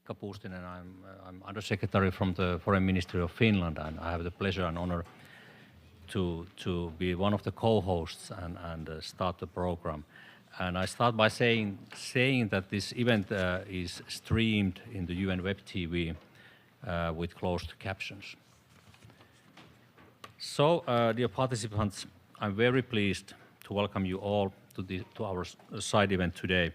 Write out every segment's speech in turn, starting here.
Pekka Puustinen. I'm Undersecretary from the Foreign Ministry of Finland, and I have the pleasure and honor to be one of the co-hosts and start the program. And I start by saying that this event is streamed in the UN Web TV with closed captions. So, dear participants, I'm very pleased to welcome you all to our side event today.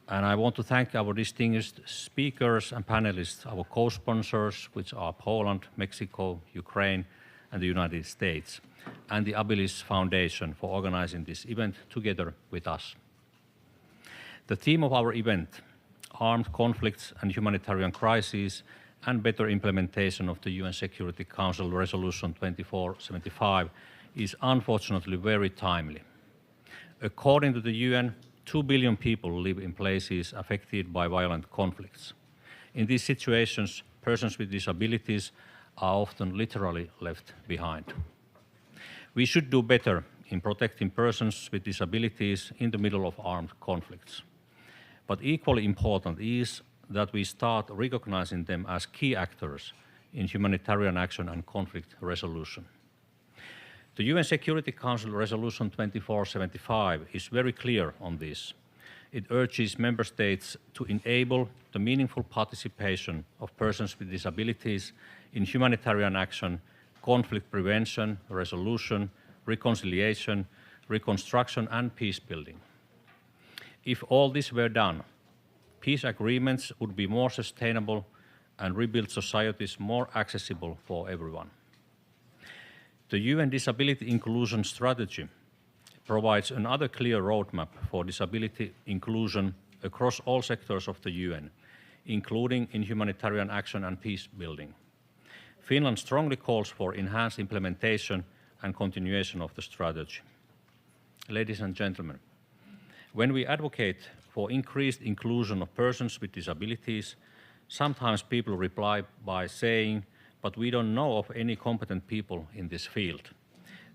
And I want to thank our distinguished speakers and panelists, our co-sponsors, which are Poland, Mexico, Ukraine, and the United States, and the Abilis Foundation for organizing this event together with us. The theme of our event, Armed Conflicts and Humanitarian Crises and Better Implementation of the UN Security Council Resolution 2475, is unfortunately very timely. According to the UN, 2 billion people live in places affected by violent conflicts. In these situations, persons with disabilities are often literally left behind. We should do better in protecting persons with disabilities in the middle of armed conflicts. But equally important is that we start recognizing them as key actors in humanitarian action and conflict resolution. The UN Security Council Resolution 2475 is very clear on this. It urges member states to enable the meaningful participation of persons with disabilities in humanitarian action, conflict prevention, resolution, reconciliation, reconstruction, and peace building. If all this were done, peace agreements would be more sustainable and rebuild societies more accessible for everyone. The UN Disability Inclusion Strategy provides another clear roadmap for disability inclusion across all sectors of the UN, including in humanitarian action and peace building. Finland strongly calls for enhanced implementation and continuation of the strategy. Ladies and gentlemen, when we advocate for increased inclusion of persons with disabilities, sometimes people reply by saying, "But we don't know of any competent people in this field."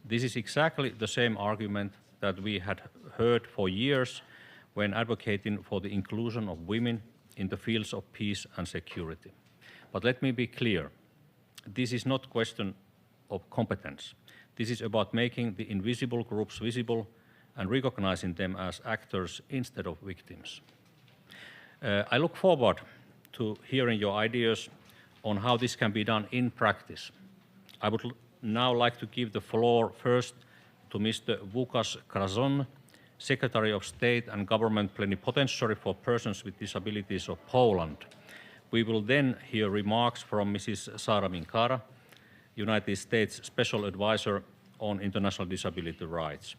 This is exactly the same argument that we had heard for years when advocating for the inclusion of women in the fields of peace and security. But let me be clear, this is not a question of competence. This is about making the invisible groups visible and recognizing them as actors instead of victims. I look forward to hearing your ideas on how this can be done in practice. I would now like to give the floor first to Mr. Łukasz Krazon, Secretary of State and Government Plenipotentiary for Persons with Disabilities of Poland. We will then hear remarks from Mrs. Sara Minkara, United States Special Advisor on International Disability Rights.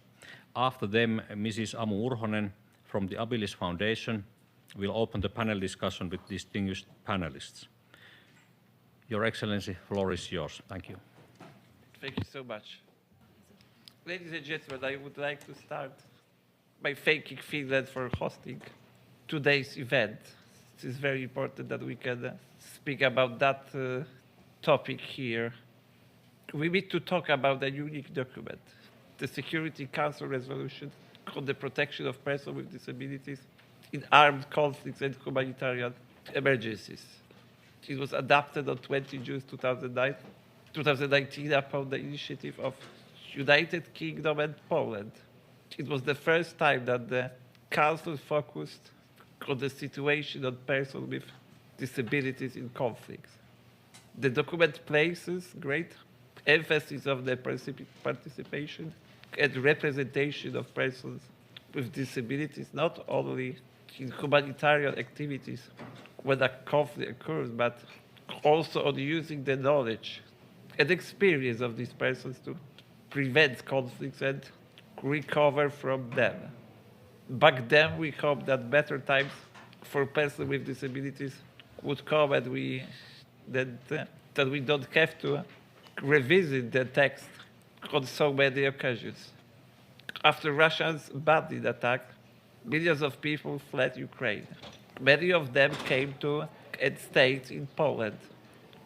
After them, Mrs. Amu Urhonen from the Abilis Foundation will open the panel discussion with distinguished panelists. Your Excellency, floor is yours. Thank you. Thank you so much. Ladies and gentlemen, I would like to start by thanking Finland for hosting today's event. It is very important that we can speak about that topic here. We need to talk about a unique document, the Security Council Resolution on the protection of persons with disabilities in armed conflicts and humanitarian emergencies. It was adopted on 20 June 2019 upon the initiative of United Kingdom and Poland. It was the first time that the Council focused on the situation of persons with disabilities in conflicts. The document places great emphasis on the participation and representation of persons with disabilities, not only in humanitarian activities when a conflict occurs, but also on using the knowledge and experience of these persons to prevent conflicts and recover from them. Back then, we hoped that better times for persons with disabilities would come and that we don't have to revisit the text on so many occasions. After Russia's bandit attack, millions of people fled Ukraine. Many of them came to and stayed in Poland.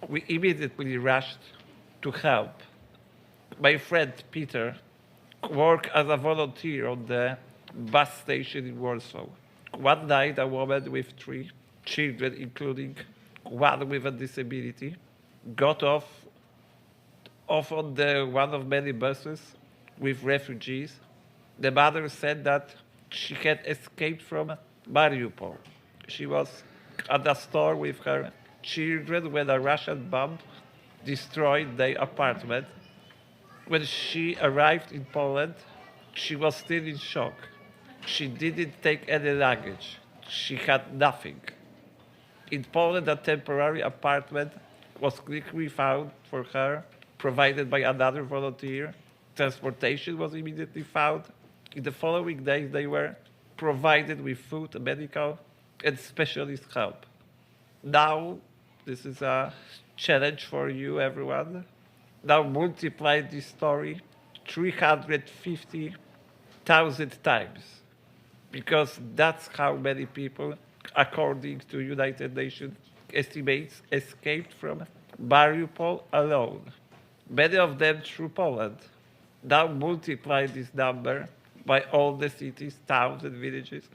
We immediately rushed to help. My friend Peter worked as a volunteer on the bus station in Warsaw. One night, a woman with 3 children, including one with a disability, got off on one of many buses with refugees. The mother said that she had escaped from Mariupol. She was at a store with her children when a Russian bomb destroyed their apartment. When she arrived in Poland, she was still in shock. She didn't take any luggage. She had nothing. In Poland, a temporary apartment was quickly found for her, provided by another volunteer. Transportation was immediately found. In the following days, they were provided with food, medical, and specialist help. Now, this is a challenge for you, everyone. Now multiply this story 350,000 times, because that's how many people, according to United Nations estimates, escaped from Mariupol alone. Many of them through Poland. Now multiply this number by all the cities, towns, and villages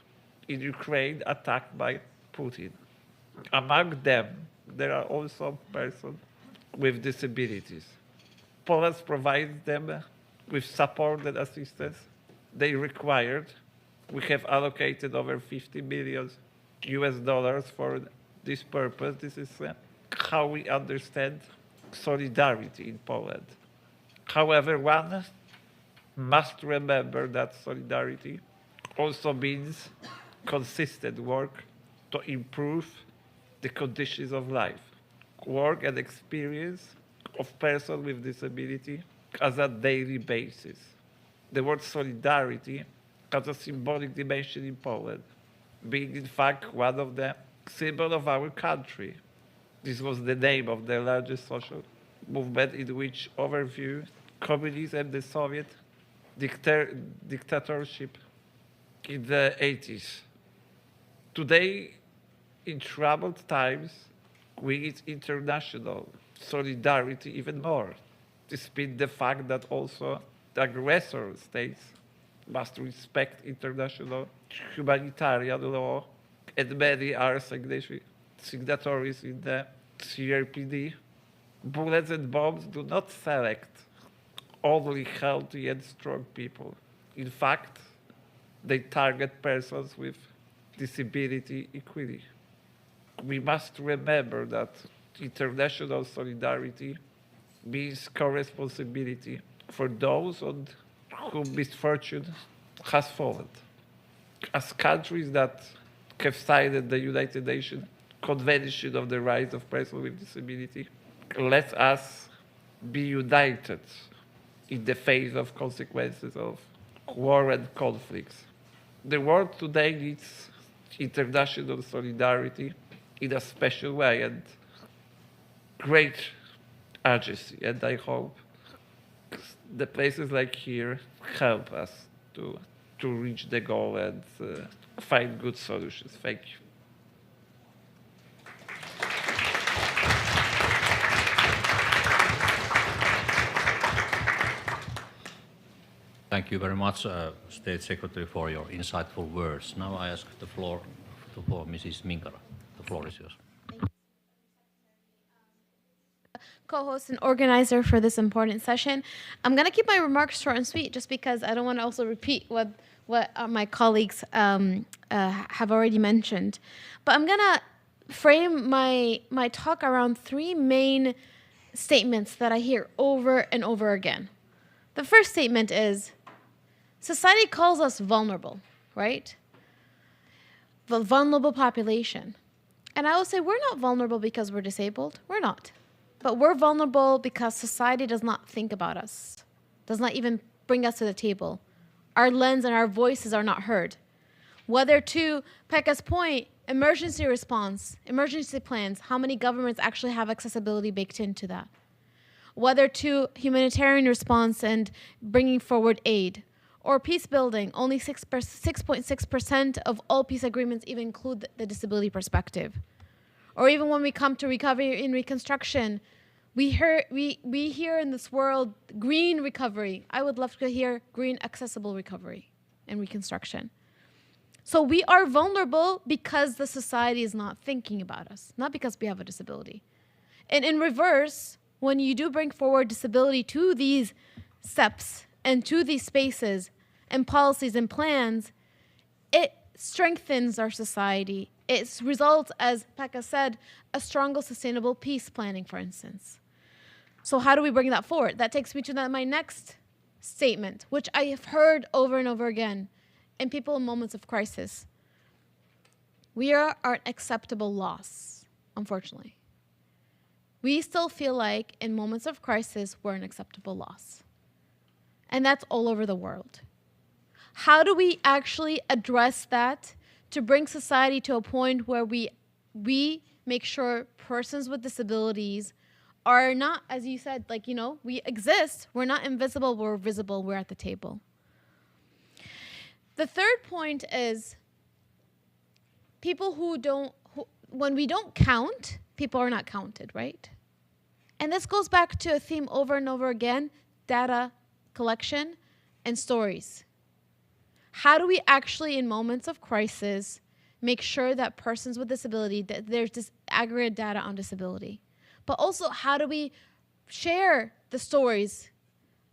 in Ukraine attacked by Putin. Among them, there are also persons with disabilities. Poland provides them with support and assistance they required. We have allocated over 50 million US dollars for this purpose. This is how we understand solidarity in Poland. However, one must remember that solidarity also means consistent work to improve the conditions of life, work and experience of persons with disability as a daily basis. The word solidarity has a symbolic dimension in Poland, being in fact one of the symbols of our country. This was the name of the largest social movement in which overthrew communism and the Soviet dictatorship in the 80s. Today, in troubled times, we need international solidarity even more, despite the fact that also the aggressor states must respect international humanitarian law, and many are signatories in the CRPD. Bullets and bombs do not select only healthy and strong people. In fact, they target persons with disability equally. We must remember that international solidarity means co-responsibility for those on whom misfortune has fallen. As countries that have signed the United Nations Convention on the Rights of Persons with Disability, let us be united in the face of consequences of war and conflicts. The world today needs international solidarity in a special way and great urgency, and I hope the places like here help us to reach the goal and find good solutions. Thank you. Thank you very much, State Secretary, for your insightful words. Now I ask the floor to Mrs. Minkara. The floor is yours. Co-host and organizer for this important session. I'm going to keep my remarks short and sweet just because I don't want to also repeat what my colleagues have already mentioned. But I'm going to frame my talk around three main statements that I hear over and over again. The first statement is, society calls us vulnerable, right? The vulnerable population. And I will say we're not vulnerable because we're disabled. We're not. But we're vulnerable because society does not think about us, does not even bring us to the table. Our lens and our voices are not heard. Whether to Pekka's point, emergency response, emergency plans, how many governments actually have accessibility baked into that? Whether to humanitarian response and bringing forward aid, or peace building, only 6.6% of all peace agreements even include the disability perspective. Or even when we come to recovery and reconstruction, we hear in this world green recovery. I would love to hear green accessible recovery and reconstruction. So we are vulnerable because the society is not thinking about us, not because we have a disability. And in reverse, when you do bring forward disability to these steps and to these spaces and policies and plans, it strengthens our society. It results, as Pekka said, a stronger, sustainable peace planning, for instance. So how do we bring that forward? That takes me to my next statement, which I have heard over and over again in people in moments of crisis. We are an acceptable loss, unfortunately. We still feel like in moments of crisis, we're an acceptable loss. And that's all over the world. How do we actually address that to bring society to a point where we make sure persons with disabilities are not, as you said, like, we exist. We're not invisible, we're visible, we're at the table. The third point is people when we don't count, people are not counted, right? And this goes back to a theme over and over again, data collection and stories. How do we actually, in moments of crisis, make sure that persons with disability, that there's this aggregate data on disability? But also, how do we share the stories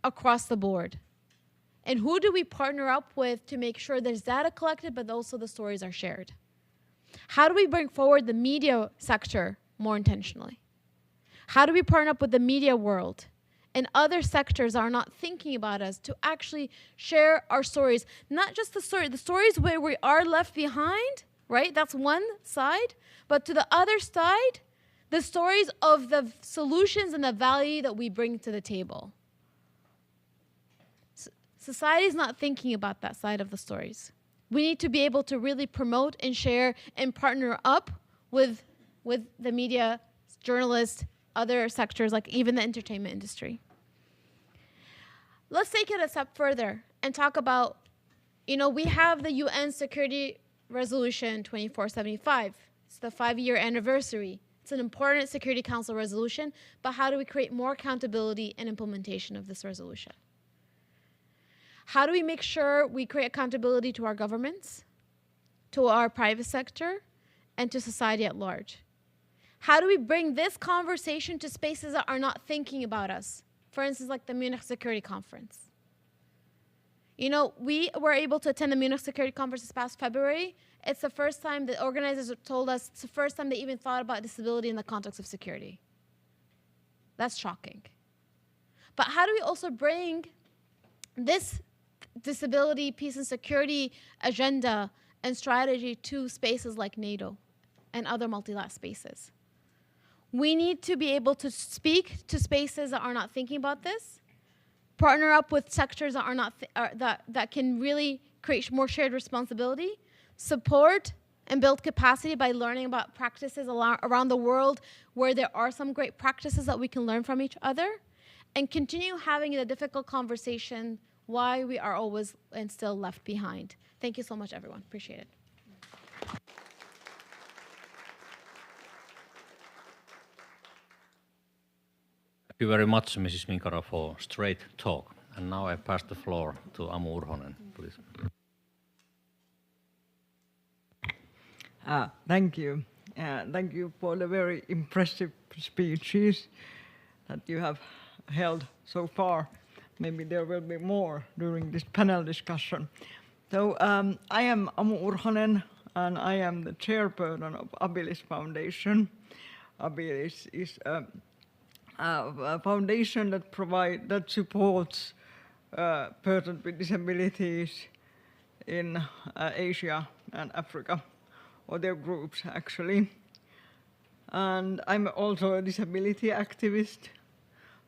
across the board? And who do we partner up with to make sure there's data collected, but also the stories are shared? How do we bring forward the media sector more intentionally? How do we partner up with the media world and other sectors that are not thinking about us to actually share our stories? Not just the stories where we are left behind, right? That's one side. But to the other side, the stories of the solutions and the value that we bring to the table. Society is not thinking about that side of the stories. We need to be able to really promote and share and partner up with the media, journalists, other sectors, like even the entertainment industry. Let's take it a step further and talk about, we have the UN Security Resolution 2475. It's the 5-year anniversary. It's an important Security Council resolution, but how do we create more accountability and implementation of this resolution? How do we make sure we create accountability to our governments, to our private sector, and to society at large? How do we bring this conversation to spaces that are not thinking about us? For instance, like the Munich Security Conference. We were able to attend the Munich Security Conference this past February. It's the first time the organizers told us it's the first time they even thought about disability in the context of security. That's shocking. But how do we also bring this disability, peace and security agenda and strategy to spaces like NATO and other multilateral spaces? We need to be able to speak to spaces that are not thinking about this, partner up with sectors that are not that can really create more shared responsibility, support and build capacity by learning about practices around the world where there are some great practices that we can learn from each other, and continue having the difficult conversation why we are always and still left behind. Thank you so much, everyone. Appreciate it. Thank you very much, Mrs. Minkara, for straight talk. And now I pass the floor to Amu Urhonen, please. Thank you. Thank you for the very impressive speeches that you have held so far. Maybe there will be more during this panel discussion. So I am Amu Urhonen, and I am the chairperson of Abilis Foundation. Abilis is a foundation that supports persons with disabilities in Asia and Africa, or their groups actually. And I'm also a disability activist.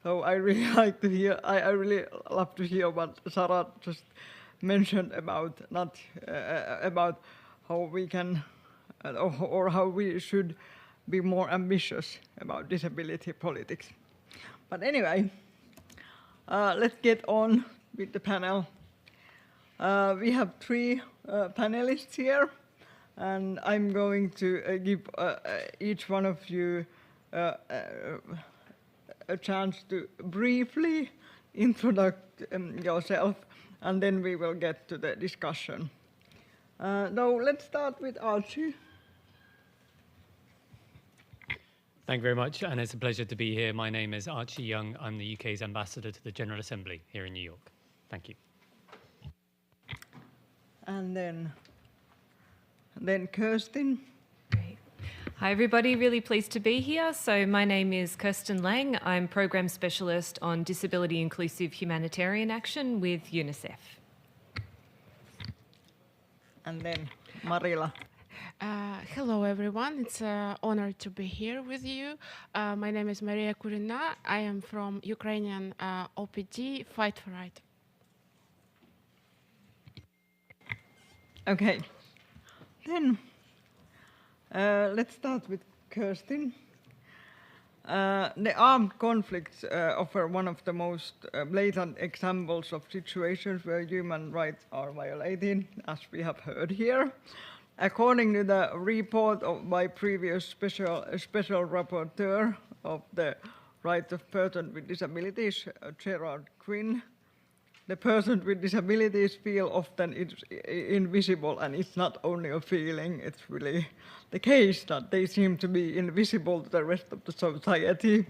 So I really like to hear. I really love to hear what Sarah just mentioned about about how we can or how we should be more ambitious about disability politics. But anyway, let's get on with the panel. We have 3 panelists here, and I'm going to give each one of you a chance to briefly introduce yourself, and then we will get to the discussion. Now let's start with Archie. Thank you very much, and it's a pleasure to be here. My name is Archie Young. I'm the UK's ambassador to the General Assembly here in New York. Thank you. And then Kirsten. Great. Hi, everybody. Really pleased to be here. So my name is Kirsten Lang. I'm Program Specialist on Disability Inclusive Humanitarian Action with UNICEF. And then Marila. Hello, everyone. It's an honor to be here with you. My name is Maria Kurina. I am from Ukrainian OPD Fight for Right. Okay. Then let's start with Kirsten. The armed conflicts offer one of the most blatant examples of situations where human rights are violated, as we have heard here. According to the report of my previous special rapporteur of the rights of persons with disabilities, Gerard Quinn, the persons with disabilities feel often it's invisible, and it's not only a feeling, it's really the case that they seem to be invisible to the rest of the society.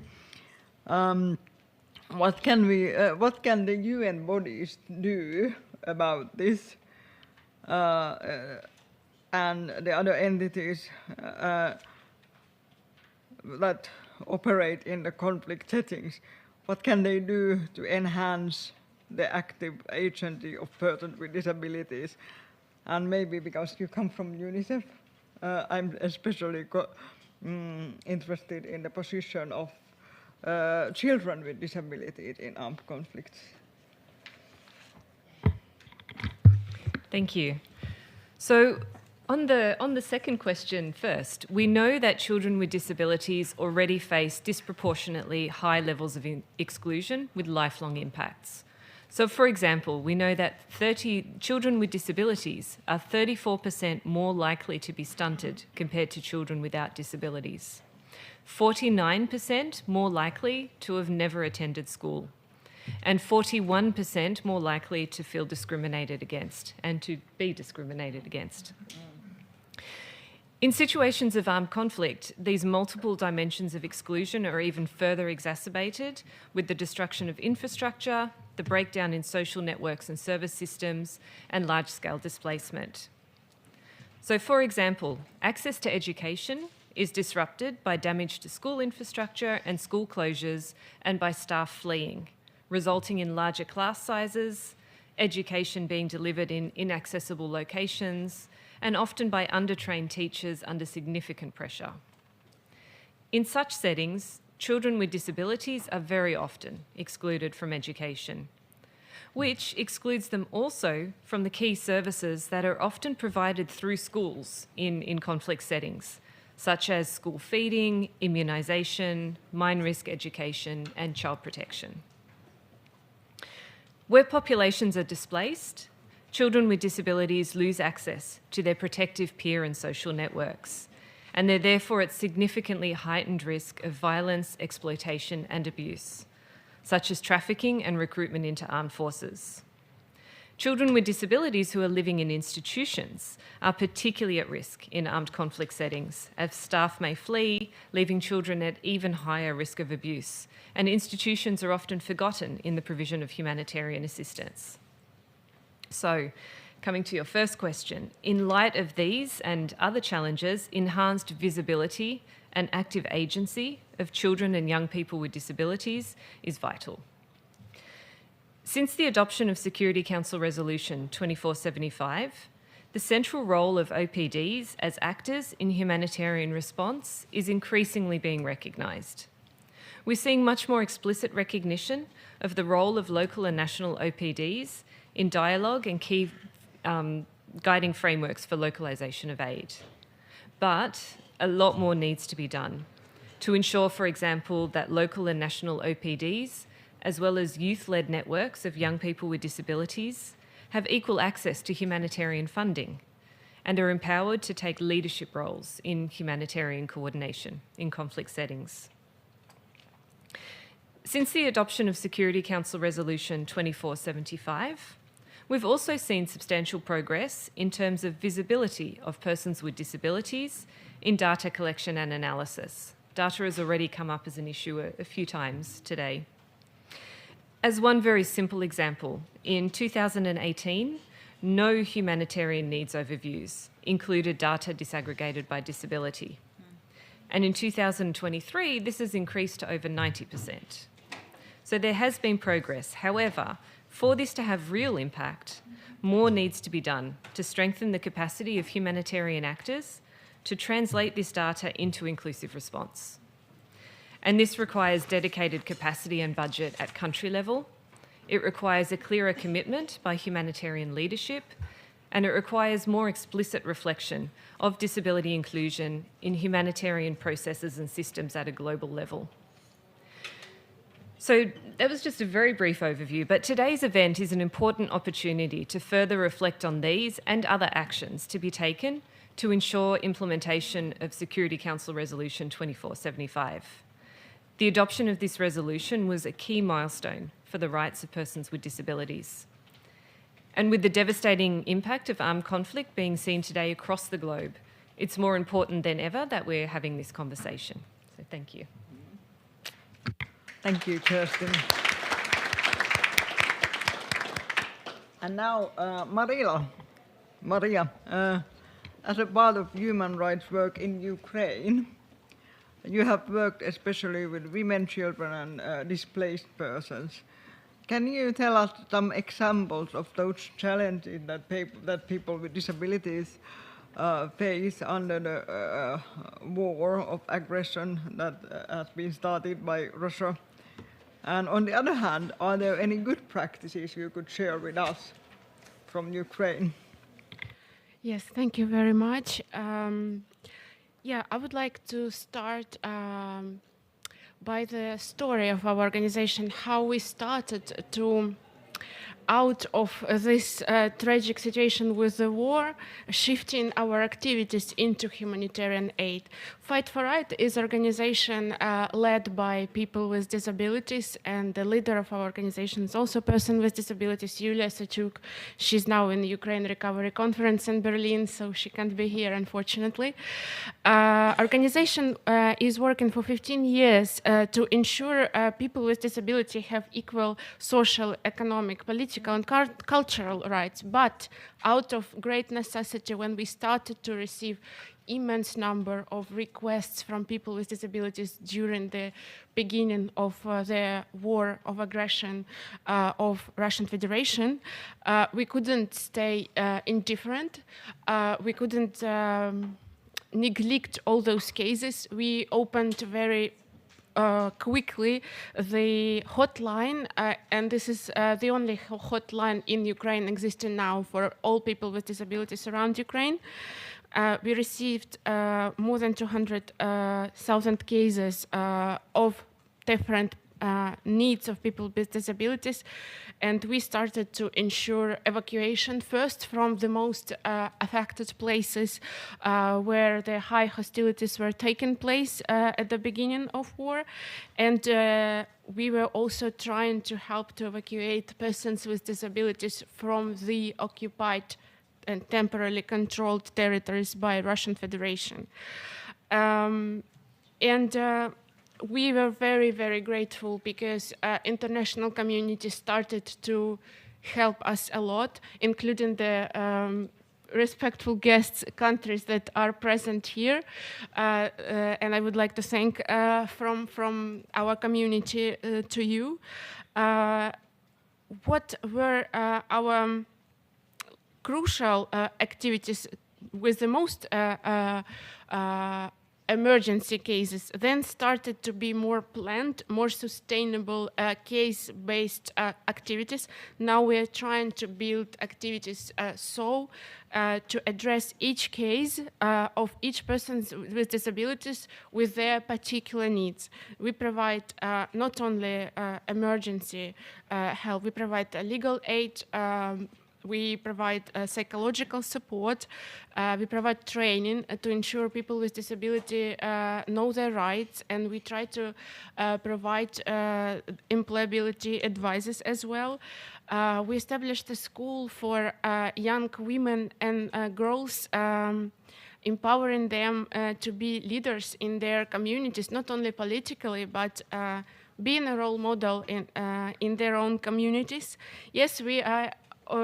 What can the UN bodies do about this? And the other entities that operate in the conflict settings, what can they do to enhance the active agency of persons with disabilities? And maybe because you come from UNICEF, I'm especially interested in the position of children with disabilities in armed conflicts. Thank you. So on the second question first, we know that children with disabilities already face disproportionately high levels of exclusion with lifelong impacts. So for example, we know that children with disabilities are 34% more likely to be stunted compared to children without disabilities, 49% more likely to have never attended school, and 41% more likely to feel discriminated against and to be discriminated against. In situations of armed conflict, these multiple dimensions of exclusion are even further exacerbated with the destruction of infrastructure, the breakdown in social networks and service systems, and large-scale displacement. So, for example, access to education is disrupted by damage to school infrastructure and school closures and by staff fleeing, resulting in larger class sizes, education being delivered in inaccessible locations, and often by undertrained teachers under significant pressure. In such settings, children with disabilities are very often excluded from education, which excludes them also from the key services that are often provided through schools in conflict settings, such as school feeding, immunisation, mine risk education, and child protection. Where populations are displaced, children with disabilities lose access to their protective peer and social networks, and they're therefore at significantly heightened risk of violence, exploitation, and abuse, such as trafficking and recruitment into armed forces. Children with disabilities who are living in institutions are particularly at risk in armed conflict settings, as staff may flee, leaving children at even higher risk of abuse, and institutions are often forgotten in the provision of humanitarian assistance. So, coming to your first question, in light of these and other challenges, enhanced visibility and active agency of children and young people with disabilities is vital. Since the adoption of Security Council Resolution 2475, the central role of OPDs as actors in humanitarian response is increasingly being recognised. We're seeing much more explicit recognition of the role of local and national OPDs in dialogue and key guiding frameworks for localisation of aid. But a lot more needs to be done to ensure, for example, that local and national OPDs, as well as youth-led networks of young people with disabilities, have equal access to humanitarian funding and are empowered to take leadership roles in humanitarian coordination in conflict settings. Since the adoption of Security Council Resolution 2475, We've also seen substantial progress in terms of visibility of persons with disabilities in data collection and analysis. Data has already come up as an issue a few times today. As one very simple example, in 2018, no humanitarian needs overviews included data disaggregated by disability. And in 2023, this has increased to over 90%. So there has been progress. However, for this to have real impact, more needs to be done to strengthen the capacity of humanitarian actors to translate this data into inclusive response. And this requires dedicated capacity and budget at country level. It requires a clearer commitment by humanitarian leadership, and it requires more explicit reflection of disability inclusion in humanitarian processes and systems at a global level. So that was just a very brief overview, but today's event is an important opportunity to further reflect on these and other actions to be taken to ensure implementation of Security Council Resolution 2475. The adoption of this resolution was a key milestone for the rights of persons with disabilities. And with the devastating impact of armed conflict being seen today across the globe, it's more important than ever that we're having this conversation. So thank you. Thank you, Kirsten. And now, Maria, as a part of human rights work in Ukraine, you have worked especially with women, children, and displaced persons. Can you tell us some examples of those challenges that people with disabilities face under the war of aggression that has been started by Russia? And on the other hand, are there any good practices you could share with us from Ukraine? Yes, thank you very much. Yeah, I would like to start by the story of our organization, how we started to, out of this tragic situation with the war, shifting our activities into humanitarian aid. Fight for Right is an organization led by people with disabilities, and the leader of our organization is also a person with disabilities, Yulia Sachuk. She's now in the Ukraine Recovery Conference in Berlin, so she can't be here, unfortunately. Organization is working for 15 years to ensure people with disability have equal social, economic, political, and cultural rights. But out of great necessity, when we started to receive immense number of requests from people with disabilities during the beginning of the war of aggression of Russian Federation, we couldn't stay indifferent. We couldn't neglect all those cases. We opened very quickly the hotline, and this is the only hotline in Ukraine existing now for all people with disabilities around Ukraine. We received more than 200,000 cases of different needs of people with disabilities, and we started to ensure evacuation first from the most affected places where the high hostilities were taking place at the beginning of war, and we were also trying to help to evacuate persons with disabilities from the occupied and temporarily controlled territories by Russian Federation. We were very, very grateful because international community started to help us a lot, including the respectful guests, countries that are present here. And I would like to thank from our community to you. What were our crucial activities with the most emergency cases then started to be more planned, more sustainable case-based activities. Now we are trying to build activities to address each case of each person with disabilities with their particular needs. We provide not only emergency help, we provide legal aid, we provide psychological support. We provide training to ensure people with disability know their rights, and we try to provide employability advices as well. We established a school for young women and girls, empowering them to be leaders in their communities, not only politically, but being a role model in their own communities. Yes, we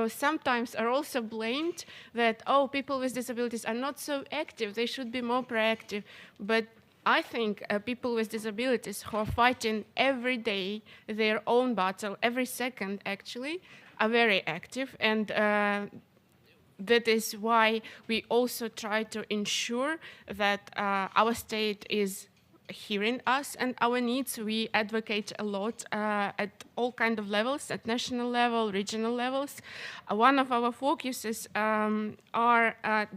sometimes are also blamed that, oh, people with disabilities are not so active, they should be more proactive. But I think people with disabilities who are fighting every day their own battle, every second actually, are very active. And that is why we also try to ensure that our state is hearing us and our needs. We advocate a lot at all kinds of levels, at national level, regional levels. One of our focuses are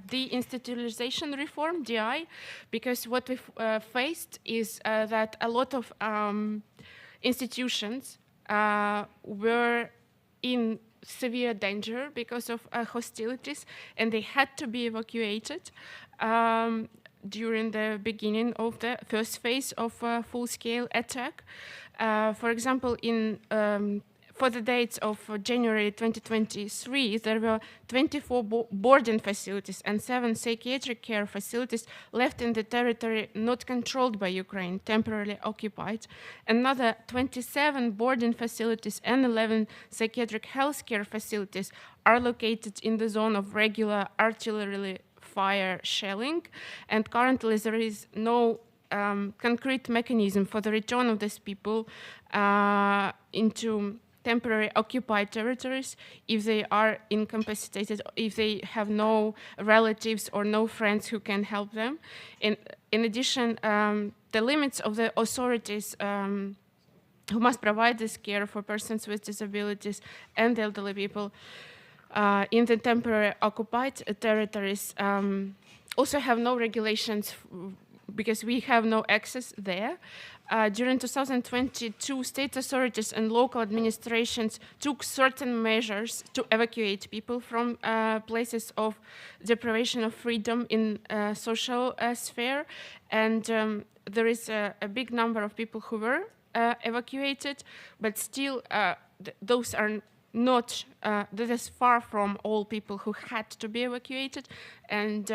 deinstitutionalization reform, DI, because what we faced is that a lot of institutions were in severe danger because of hostilities, and they had to be evacuated during the beginning of the first phase of a full-scale attack. For example, for the dates of January 2023, there were 24 boarding facilities and 7 psychiatric care facilities left in the territory not controlled by Ukraine, temporarily occupied. Another 27 boarding facilities and 11 psychiatric healthcare facilities are located in the zone of regular artillery fire shelling, and currently there is no concrete mechanism for the return of these people into temporary occupied territories if they are incapacitated, if they have no relatives or no friends who can help them. In addition, the limits of the authorities who must provide this care for persons with disabilities and elderly people in the temporary occupied territories also have no regulations because we have no access there. During 2022, state authorities and local administrations took certain measures to evacuate people from places of deprivation of freedom in social sphere. And there is a big number of people who were evacuated, but still those are not, that is far from all people who had to be evacuated. And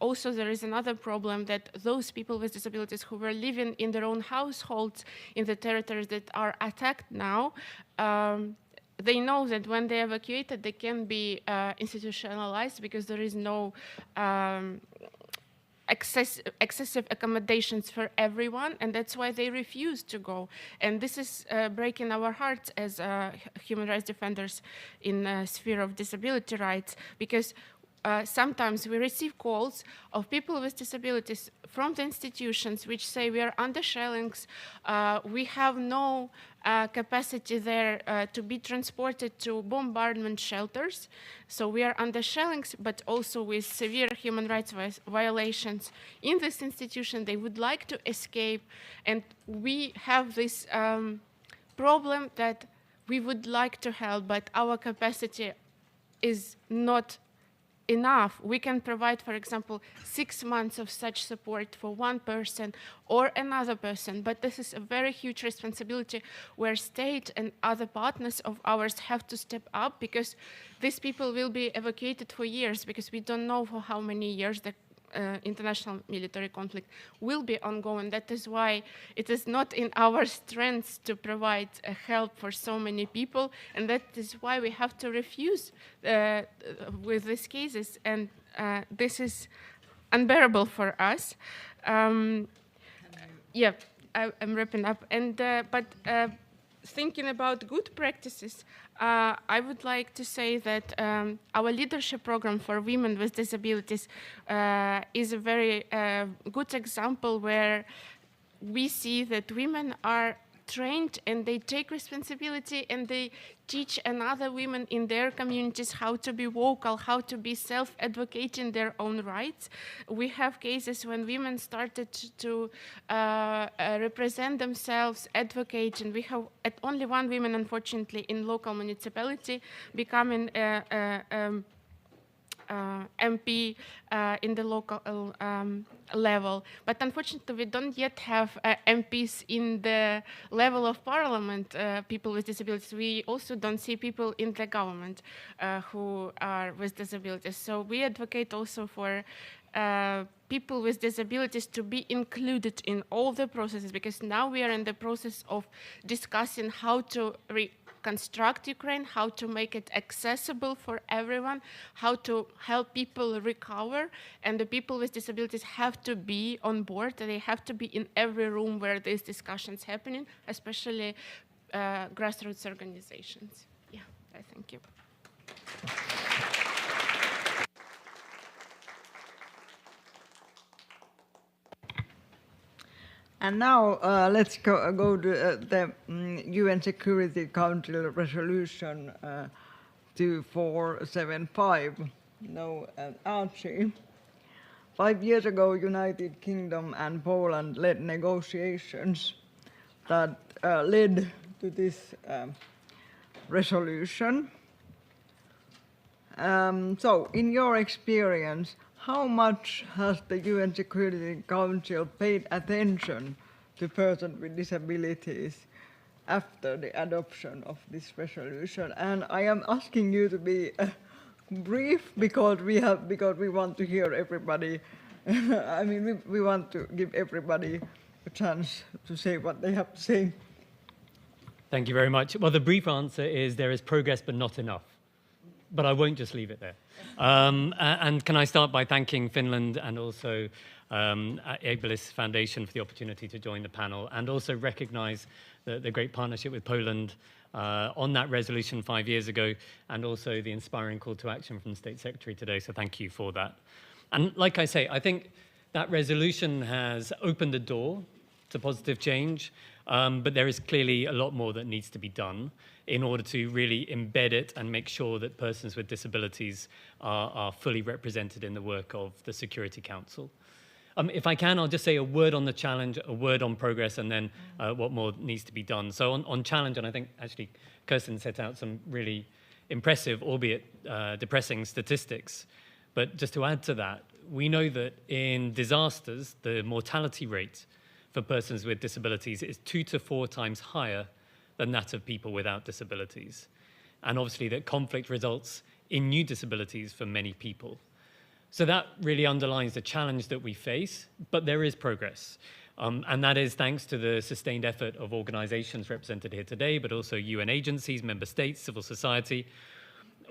also there is another problem that those people with disabilities who were living in their own households in the territories that are attacked now, they know that when they evacuated, they can be institutionalized because there is no excessive accommodations for everyone, and that's why they refuse to go. And this is breaking our hearts as human rights defenders in the sphere of disability rights, because sometimes we receive calls of people with disabilities from the institutions which say we are under shellings, we have no capacity there to be transported to bombardment shelters. So we are under shellings, but also with severe human rights violations in this institution. They would like to escape, and we have this problem that we would like to help, but our capacity is not enough. We can provide, for example, 6 months of such support for one person or another person, but this is a very huge responsibility where state and other partners of ours have to step up, because these people will be evacuated for years, because we don't know for how many years the international military conflict will be ongoing. That is why it is not in our strength to provide help for so many people, and that is why we have to refuse with these cases, and this is unbearable for us. Yeah, I'm wrapping up, and but thinking about good practices, I would like to say that our leadership program for women with disabilities is a very good example where we see that women are trained and they take responsibility and they teach another women in their communities how to be vocal, how to be self-advocating their own rights. We have cases when women started to represent themselves, advocate, and we have only one woman, unfortunately, in local municipality becoming MP in the local level. But unfortunately, we don't yet have MPs in the level of parliament, people with disabilities. We also don't see people in the government who are with disabilities. So we advocate also for people with disabilities to be included in all the processes, because now we are in the process of discussing how to reconstruct Ukraine, how to make it accessible for everyone, how to help people recover, and the people with disabilities have to be on board. They have to be in every room where these discussions happening, especially grassroots organizations. Yeah, I thank you. And now let's go to the UN Security Council Resolution 2475. No, Archie. 5 years ago, United Kingdom and Poland led negotiations that led to this resolution. So, in your experience, how much has the UN Security Council paid attention to persons with disabilities after the adoption of this resolution? And I am asking you to be brief because we want to hear everybody. I mean, we want to give everybody a chance to say what they have to say. Thank you very much. Well, the brief answer is there is progress, but not enough. But I won't just leave it there. And can I start by thanking Finland and also Abilis Foundation for the opportunity to join the panel, and also recognize the great partnership with Poland on that resolution 5 years ago, and also the inspiring call to action from the State Secretary today. So thank you for that. And like I say, I think that resolution has opened the door to positive change, but there is clearly a lot more that needs to be done in order to really embed it and make sure that persons with disabilities are fully represented in the work of the Security Council. If I can, I'll just say a word on the challenge, a word on progress, and then what more needs to be done. So on challenge, and I think actually Kirsten set out some really impressive, albeit depressing statistics. But just to add to that, we know that in disasters, the mortality rate for persons with disabilities is 2 to 4 times higher than that of people without disabilities. And obviously that conflict results in new disabilities for many people. So that really underlines the challenge that we face, but there is progress. And that is thanks to the sustained effort of organizations represented here today, but also UN agencies, member states, civil society.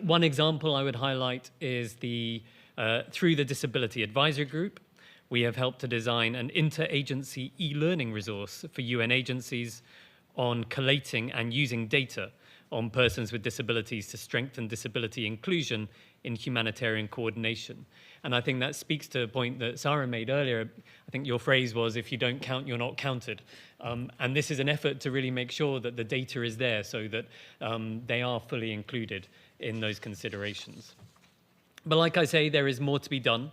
One example I would highlight is through the Disability Advisory Group, we have helped to design an interagency e-learning resource for UN agencies on collating and using data on persons with disabilities to strengthen disability inclusion in humanitarian coordination. And I think that speaks to a point that Sarah made earlier. I think your phrase was, if you don't count, you're not counted. And this is an effort to really make sure that the data is there so that they are fully included in those considerations. But like I say, there is more to be done.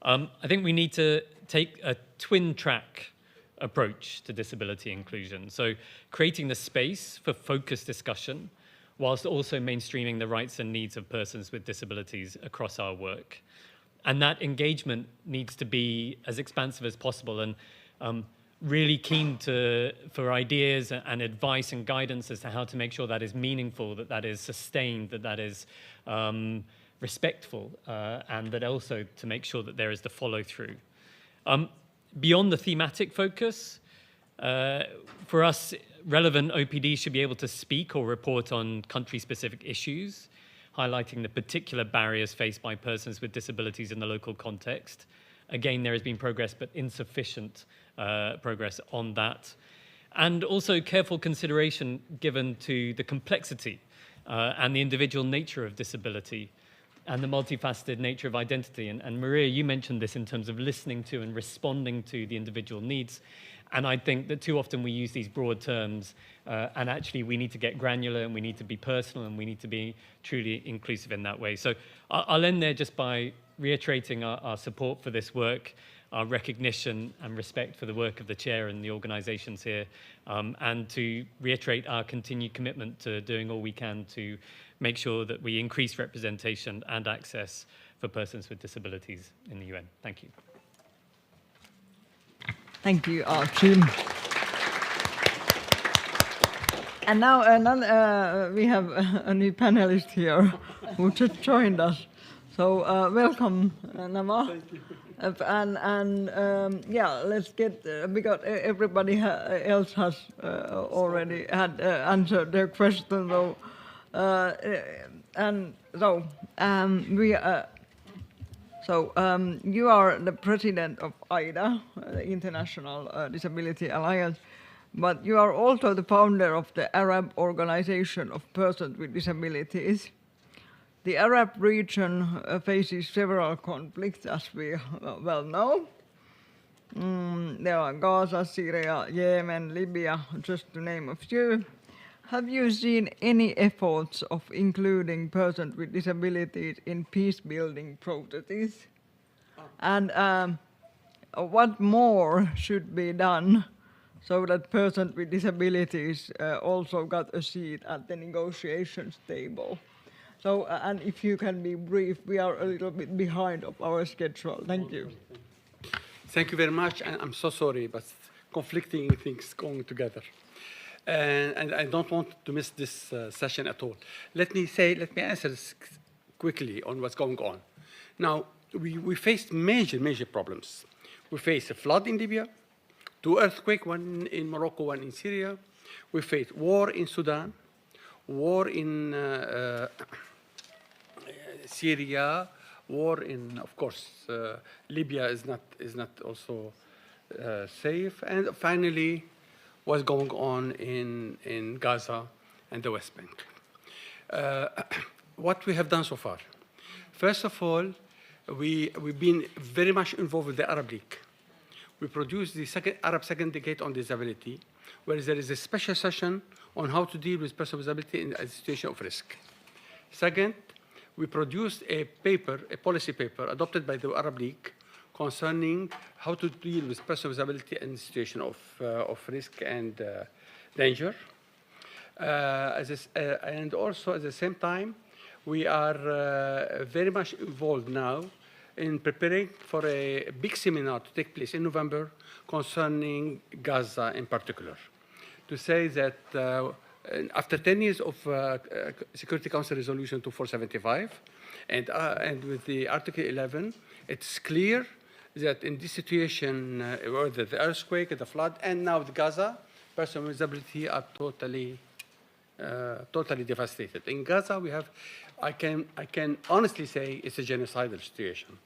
I think we need to take a twin track approach to disability inclusion. So creating the space for focused discussion, whilst also mainstreaming the rights and needs of persons with disabilities across our work. And that engagement needs to be as expansive as possible, and really keen for ideas and advice and guidance as to how to make sure that is meaningful, that is sustained, that is respectful, and that also to make sure that there is the follow through. Beyond the thematic focus, for us, relevant OPD should be able to speak or report on country-specific issues, highlighting the particular barriers faced by persons with disabilities in the local context. Again, there has been progress, but insufficient progress on that. And also careful consideration given to the complexity and the individual nature of disability. and the multifaceted nature of identity. And Maria, you mentioned this in terms of listening to and responding to the individual needs. And I think that too often we use these broad terms, and actually we need to get granular, and we need to be personal, and we need to be truly inclusive in that way. So I'll end there just by reiterating our support for this work, our recognition and respect for the work of the chair and the organizations here, and to reiterate our continued commitment to doing all we can to make sure that we increase representation and access for persons with disabilities in the UN. Thank you. Thank you, Jim. And now we have a new panelist here who just joined us. So welcome, Nama. Thank you. Yeah, let's get, because everybody else has already had answered their question, though. You are the president of IDA, the International Disability Alliance, but you are also the founder of the Arab Organization of Persons with Disabilities. The Arab region faces several conflicts, as we well know. There are Gaza, Syria, Yemen, Libya, just to name a few. Have you seen any efforts of including persons with disabilities in peace-building processes? And what more should be done so that persons with disabilities also got a seat at the negotiations table? So, and if you can be brief, we are a little bit behind of our schedule. Thank you. Thank you very much, and I'm so sorry, but conflicting things going together. And I don't want to miss this session at all. Let me answer this quickly on what's going on. Now, we faced major problems. We faced a flood in Libya, 2 earthquakes, one in Morocco, one in Syria. We faced war in Sudan, war in Syria, war in, of course, Libya is not also safe, and finally, what's going on in Gaza and the West Bank. What we have done so far. First of all, we've been very much involved with the Arab League. We produced the Arab Second Decade on Disability, where there is a special session on how to deal with persons with disability in a situation of risk. Second, we produced a paper, a policy paper, adopted by the Arab League concerning how to deal with persons with disability in a situation of risk and danger. And also, at the same time, we are very much involved now in preparing for a big seminar to take place in November concerning Gaza in particular. To say that after 10 years of Security Council Resolution 2475 and with the Article 11, it's clear that in this situation, whether the earthquake, the flood, and now the Gaza, persons with disability are totally devastated. In Gaza, we have, I can honestly say it's a genocidal situation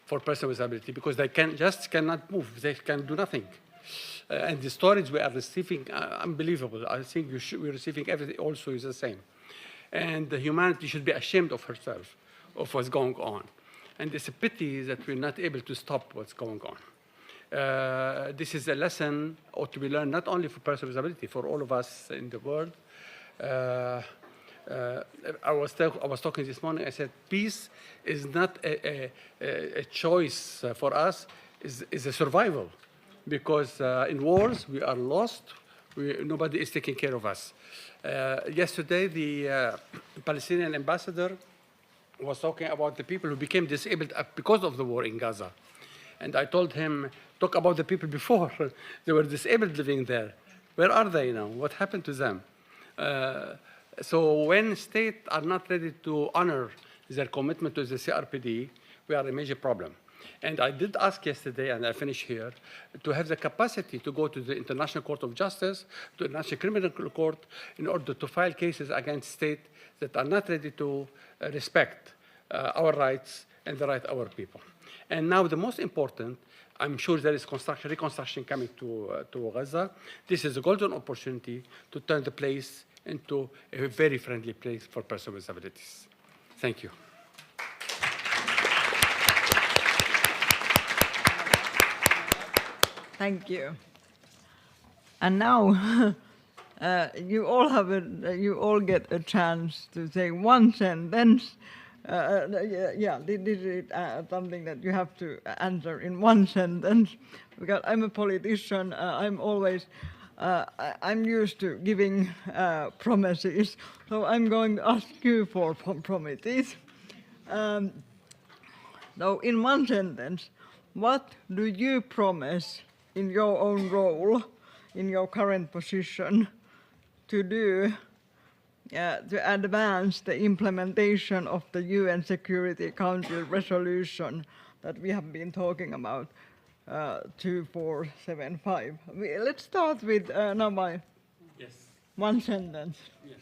for persons with disability because they cannot move, they can do nothing. And the stories we are receiving are unbelievable. I think we're receiving everything also is the same. And the humanity should be ashamed of herself, of what's going on. And it's a pity that we're not able to stop what's going on. This is a lesson ought to be learned not only for persons with disability, for all of us in the world. I was talking this morning, I said, peace is not a choice for us, is a survival. Because in wars, we are lost. Nobody is taking care of us. Yesterday, the Palestinian ambassador was talking about the people who became disabled because of the war in Gaza. And I told him, talk about the people before. They were disabled living there. Where are they now? What happened to them? So when states are not ready to honor their commitment to the CRPD, we are a major problem. And I did ask yesterday, and I finish here, to have the capacity to go to the International Court of Justice, to the International Criminal Court, in order to file cases against states that are not ready to respect our rights and the right of our people. And now the most important, I'm sure there is reconstruction coming to Gaza. This is a golden opportunity to turn the place into a very friendly place for persons with disabilities. Thank you. Thank you. And now you all get a chance to say one sentence. This is something that you have to answer in one sentence. Because I'm a politician, I'm used to giving promises, so I'm going to ask you for promises. So in one sentence, what do you promise in your own role, in your current position, to do to advance the implementation of the UN Security Council resolution that we have been talking about, 2475? Let's start with Namai. Yes. One sentence. Yes.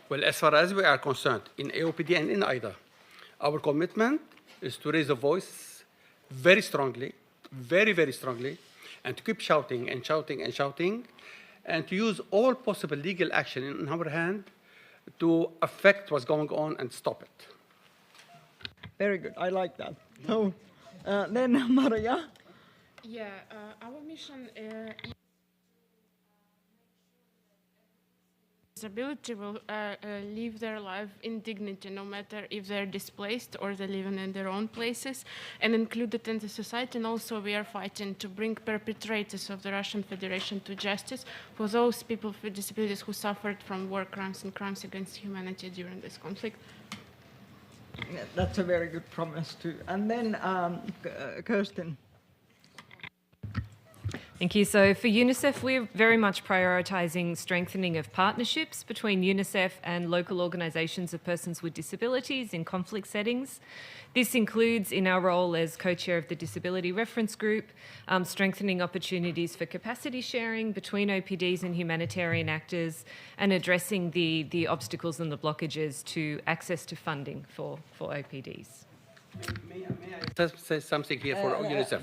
Well, as far as we are concerned, in AOPD and in IDA, our commitment is to raise a voice very strongly, very, very strongly, and to keep shouting and shouting and shouting, and to use all possible legal action in our hand to affect what's going on and stop it. Very good. I like that. So then, Maria. Yeah, our mission disability will live their life in dignity, no matter if they're displaced or they're living in their own places and included in the society. And also we are fighting to bring perpetrators of the Russian Federation to justice for those people with disabilities who suffered from war crimes and crimes against humanity during this conflict. Yeah, that's a very good promise too. And then Kirsten. Thank you. So for UNICEF, we're very much prioritising strengthening of partnerships between UNICEF and local organisations of persons with disabilities in conflict settings. This includes, in our role as co-chair of the Disability Reference Group, strengthening opportunities for capacity sharing between OPDs and humanitarian actors, and addressing the obstacles and the blockages to access to funding for OPDs. May I say something here for UNICEF?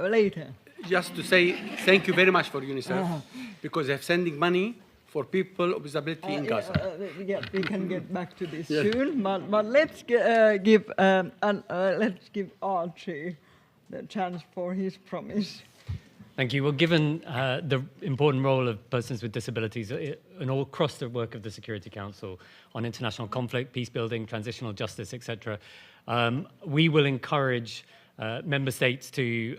Later. Just to say thank you very much for UNICEF, because they're sending money for people with disability in Gaza. Yeah, we can get back to this soon, but let's give Archie the chance for his promise. Thank you. Well, given the important role of persons with disabilities and all across the work of the Security Council on international conflict, peace building, transitional justice, etc., we will encourage member states to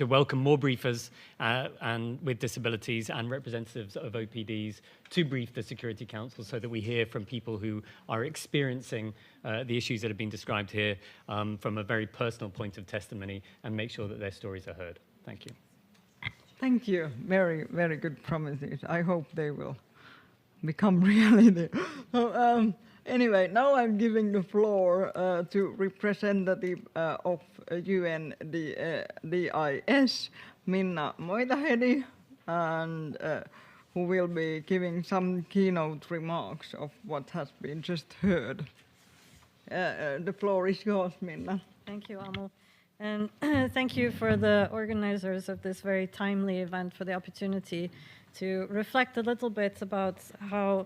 welcome more briefers and with disabilities and representatives of OPDs to brief the Security Council, so that we hear from people who are experiencing the issues that have been described here from a very personal point of testimony, and make sure that their stories are heard. Thank you. Thank you. Very, very good promises. I hope they will become reality. So, anyway, now I'm giving the floor to representative of UNDIS, Minna Moitahedi, and who will be giving some keynote remarks of what has been just heard. The floor is yours, Minna. Thank you, Amal. And thank you for the organizers of this very timely event for the opportunity to reflect a little bit about how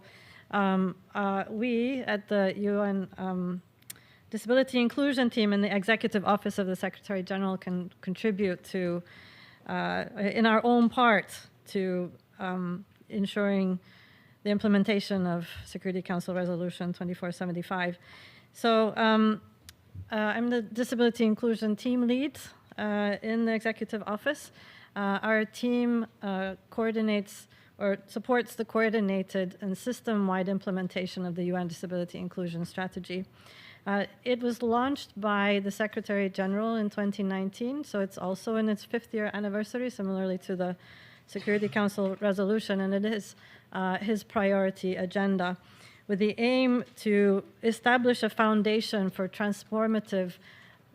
we at the UN Disability Inclusion Team and the Executive Office of the Secretary General can contribute to, in our own part, to ensuring the implementation of Security Council Resolution 2475. So I'm the Disability Inclusion Team Lead in the Executive Office. Our team coordinates or supports the coordinated and system-wide implementation of the UN Disability Inclusion Strategy. It was launched by the Secretary General in 2019, so it's also in its 5th year anniversary, similarly to the Security Council resolution, and it is his priority agenda, with the aim to establish a foundation for transformative,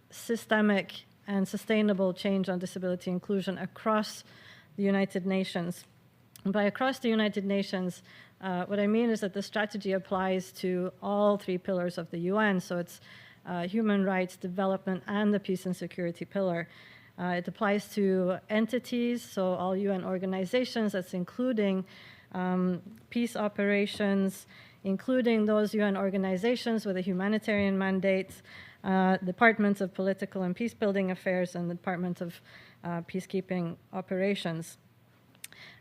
systemic, and sustainable change on disability inclusion across the United Nations. And by across the United Nations, what I mean is that the strategy applies to all 3 pillars of the UN, so it's human rights, development, and the peace and security pillar. It applies to entities, so all UN organizations, that's including peace operations, including those UN organizations with a humanitarian mandate, Department of Political and Peacebuilding Affairs, and the Department of Peacekeeping Operations.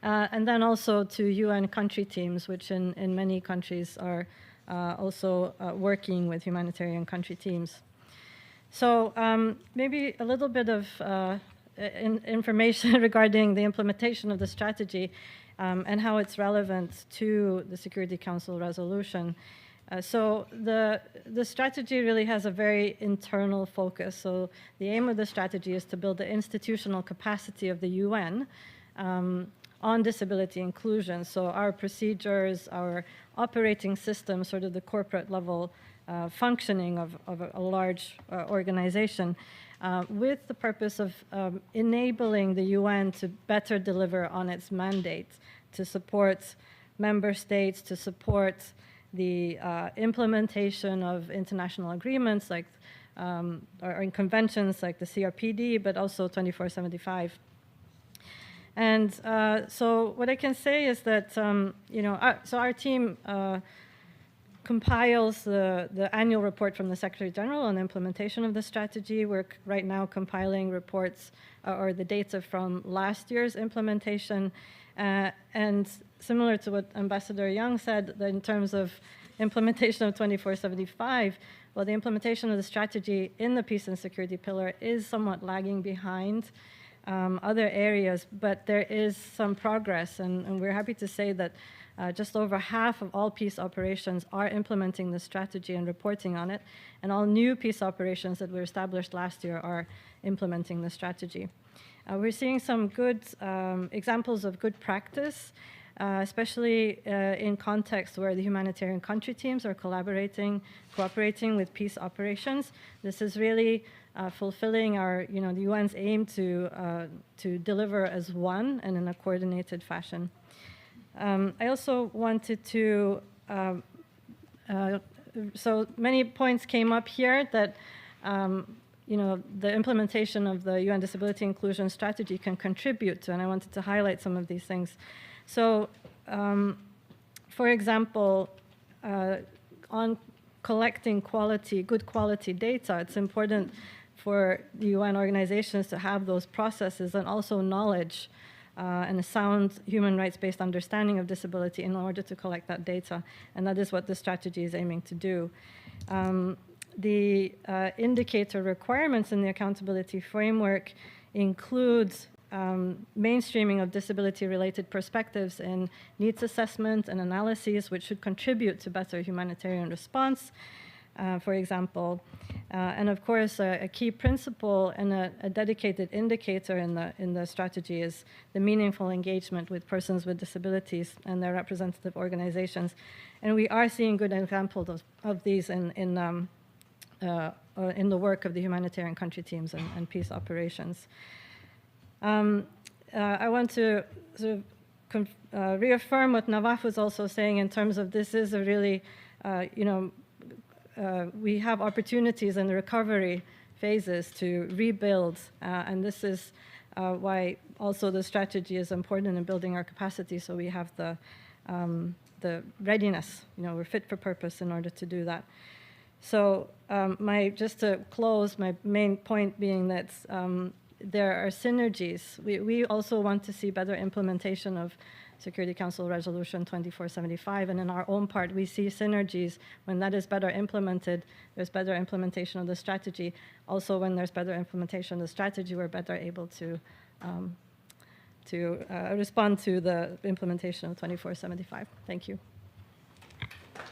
And then also to UN country teams, which in many countries are also working with humanitarian country teams. So maybe a little bit of information regarding the implementation of the strategy and how it's relevant to the Security Council resolution. So the strategy really has a very internal focus. So the aim of the strategy is to build the institutional capacity of the UN on disability inclusion. So our procedures, our operating system, sort of the corporate level functioning of a large organization, with the purpose of enabling the UN to better deliver on its mandate, to support member states, to support the implementation of international agreements like or in conventions like the CRPD, but also 2475. And so what I can say is that so our team compiles the annual report from the Secretary General on implementation of the strategy. We're right now compiling reports or the data from last year's implementation. And similar to what Ambassador Young said, that in terms of implementation of 2475, well, the implementation of the strategy in the peace and security pillar is somewhat lagging behind other areas, but there is some progress, and we're happy to say that just over half of all peace operations are implementing the strategy and reporting on it, and all new peace operations that were established last year are implementing the strategy. We're seeing some good examples of good practice, especially in contexts where the humanitarian country teams are cooperating with peace operations. This is really fulfilling our, the UN's aim to deliver as one and in a coordinated fashion. I also wanted to, so many points came up here that, the implementation of the UN Disability Inclusion Strategy can contribute to, and I wanted to highlight some of these things. So, for example, on collecting good quality data, it's important for the UN organizations to have those processes and also knowledge and a sound human rights-based understanding of disability in order to collect that data, and that is what the strategy is aiming to do. The indicator requirements in the accountability framework includes mainstreaming of disability-related perspectives in needs assessment and analyses, which should contribute to better humanitarian response, for example. And of course, a key principle and a dedicated indicator in the strategy is the meaningful engagement with persons with disabilities and their representative organizations. And we are seeing good examples of these in the work of the humanitarian country teams and peace operations. I want to sort of reaffirm what Nawaf was also saying in terms of this is a really, we have opportunities in the recovery phases to rebuild, and this is why also the strategy is important in building our capacity, so we have the readiness, we're fit for purpose in order to do that. So just to close, my main point being that there are synergies. We also want to see better implementation of Security Council Resolution 2475, and in our own part, we see synergies. When that is better implemented, there's better implementation of the strategy. Also, when there's better implementation of the strategy, we're better able to respond to the implementation of 2475. Thank you.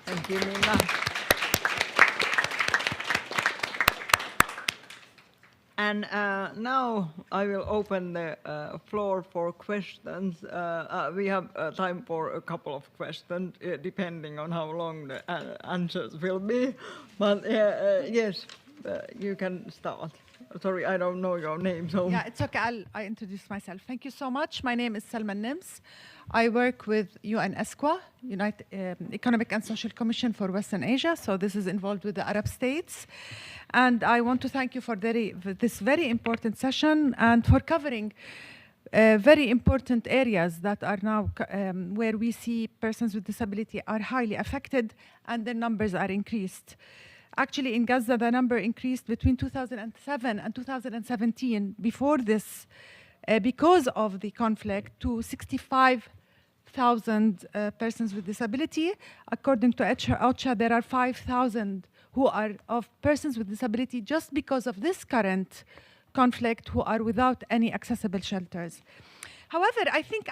Thank you, Nina. And now I will open the floor for questions. We have time for a couple of questions, depending on how long the answers will be. But yes, you can start. Sorry, I don't know your name. So. Yeah, it's okay. I introduce myself. Thank you so much. My name is Salman Nims. I work with UNSC, United Economic and Social Commission for Western Asia. So this is involved with the Arab states. And I want to thank you for this very important session and for covering very important areas that are now where we see persons with disability are highly affected and their numbers are increased. Actually, in Gaza, the number increased between 2007 and 2017, before this, because of the conflict, to 65,000 persons with disability. According to OCHA, there are 5,000 who are of persons with disability just because of this current conflict who are without any accessible shelters. However, I think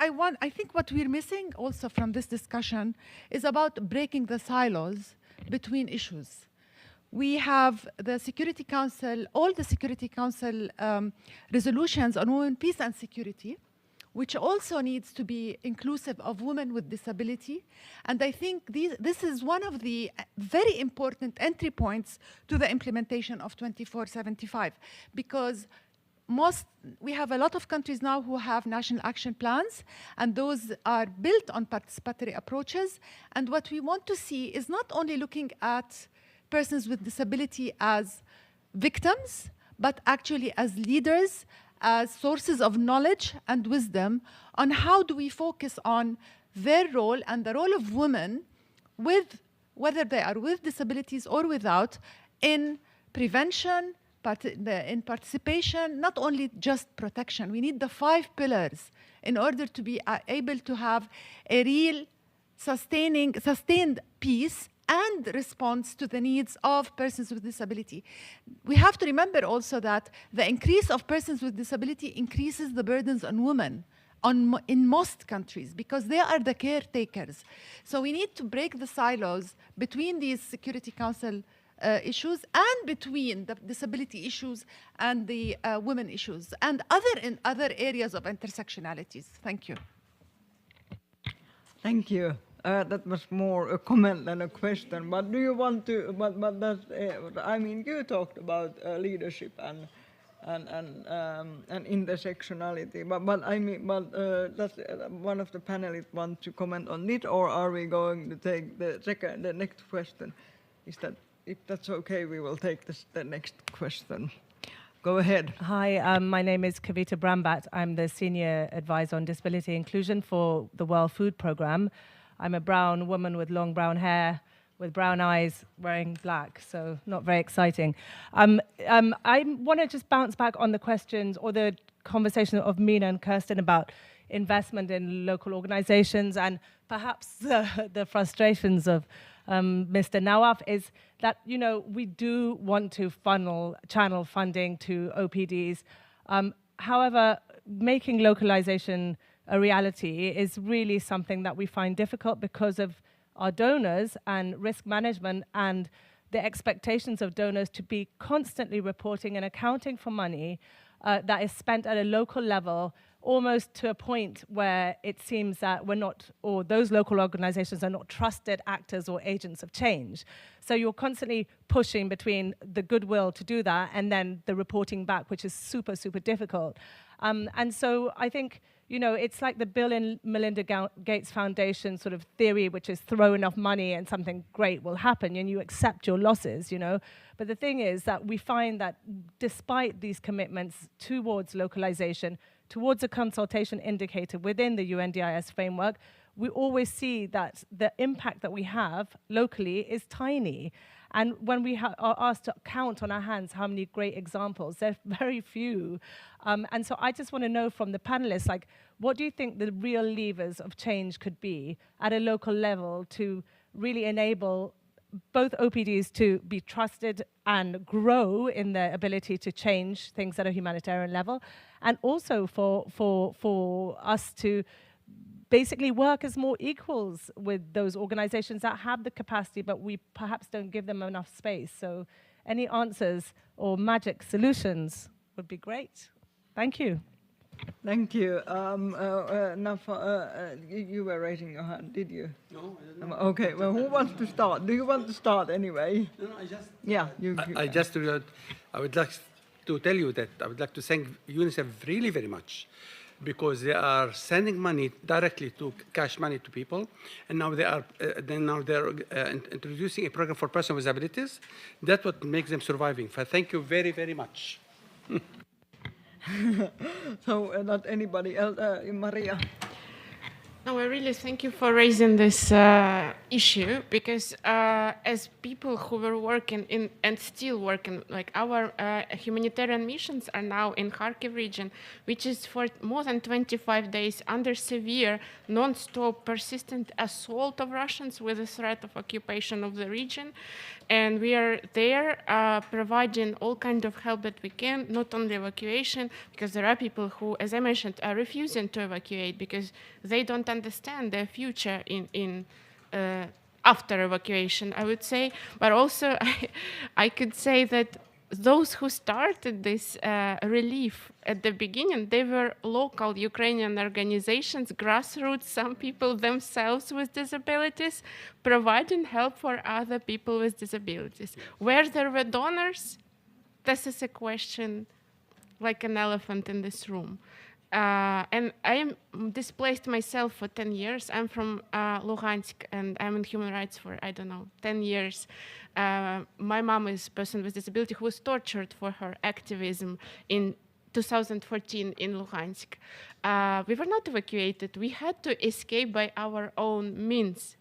what we're missing also from this discussion is about breaking the silos between issues. We have the Security Council, all the Security Council resolutions on women, peace and security, which also needs to be inclusive of women with disability. And I think this is one of the very important entry points to the implementation of 2475, because we have a lot of countries now who have national action plans, and those are built on participatory approaches. And what we want to see is not only looking at persons with disability as victims, but actually as leaders, as sources of knowledge and wisdom on how do we focus on their role and the role of women, whether they are with disabilities or without, in prevention, in participation, not only just protection. We need the 5 pillars in order to be able to have a real sustained peace and response to the needs of persons with disability. We have to remember also that the increase of persons with disability increases the burdens on women in most countries, because they are the caretakers. So we need to break the silos between these Security Council issues and between the disability issues and the women issues and other areas of intersectionalities. Thank you. Thank you. That was more a comment than a question. But do you want to? I mean, you talked about leadership and intersectionality. But I mean, does one of the panelists want to comment on it, or are we going to take the next question? Is that? If that's okay, we will take the next question. Go ahead. Hi, my name is Kavita Brambat. I'm the Senior Advisor on Disability Inclusion for the World Food Programme. I'm a brown woman with long brown hair, with brown eyes, wearing black, so not very exciting. I want to just bounce back on the questions or the conversation of Mina and Kirsten about investment in local organizations, and perhaps the frustrations of Mr. Nawaf is that, you know, we do want to channel funding to OPDs. However, making localization a reality is really something that we find difficult because of our donors and risk management and the expectations of donors to be constantly reporting and accounting for money that is spent at a local level, almost to a point where it seems that we're not, or those local organizations are not trusted actors or agents of change. So you're constantly pushing between the goodwill to do that and then the reporting back, which is super, super difficult. And so I think, you know, it's like the Bill and Melinda Gates Foundation sort of theory, which is throw enough money and something great will happen and you accept your losses, you know. But the thing is that we find that despite these commitments towards localization, towards a consultation indicator within the UNDIS framework, we always see that the impact that we have locally is tiny. And when we are asked to count on our hands how many great examples, there are very few. And so I just want to know from the panelists, like, what do you think the real levers of change could be at a local level to really enable both OPDs to be trusted and grow in their ability to change things at a humanitarian level, and also for us to basically work as more equals with those organizations that have the capacity, but we perhaps don't give them enough space. So any answers or magic solutions would be great. Thank you. Thank you. Nafa, you were raising your hand, did you? No, I don't know. Okay, well, who wants to start? Do you want to start anyway? No, I just... Yeah, I would like to tell you that I would like to thank UNICEF really very much, because they are sending money directly to cash money to people, and now they're introducing a program for persons with disabilities. That's what makes them surviving. So thank you very, very much. So not anybody else, Maria. No, I really thank you for raising this issue, because as people who were working in and still working, like our humanitarian missions are now in Kharkiv region, which is for more than 25 days under severe, non-stop, persistent assault of Russians with the threat of occupation of the region. And we are there providing all kinds of help that we can, not only evacuation, because there are people who, as I mentioned, are refusing to evacuate because they don't understand their future in after evacuation, I would say. But also, I could say that those who started this relief at the beginning, they were local Ukrainian organizations, grassroots, some people themselves with disabilities, providing help for other people with disabilities. Where there were donors, this is a question like an elephant in this room. And I am displaced myself for 10 years. I'm from Luhansk, and I'm in human rights for, I don't know, 10 years. My mom is a person with disability who was tortured for her activism in 2014 in Luhansk. We were not evacuated. We had to escape by our own means.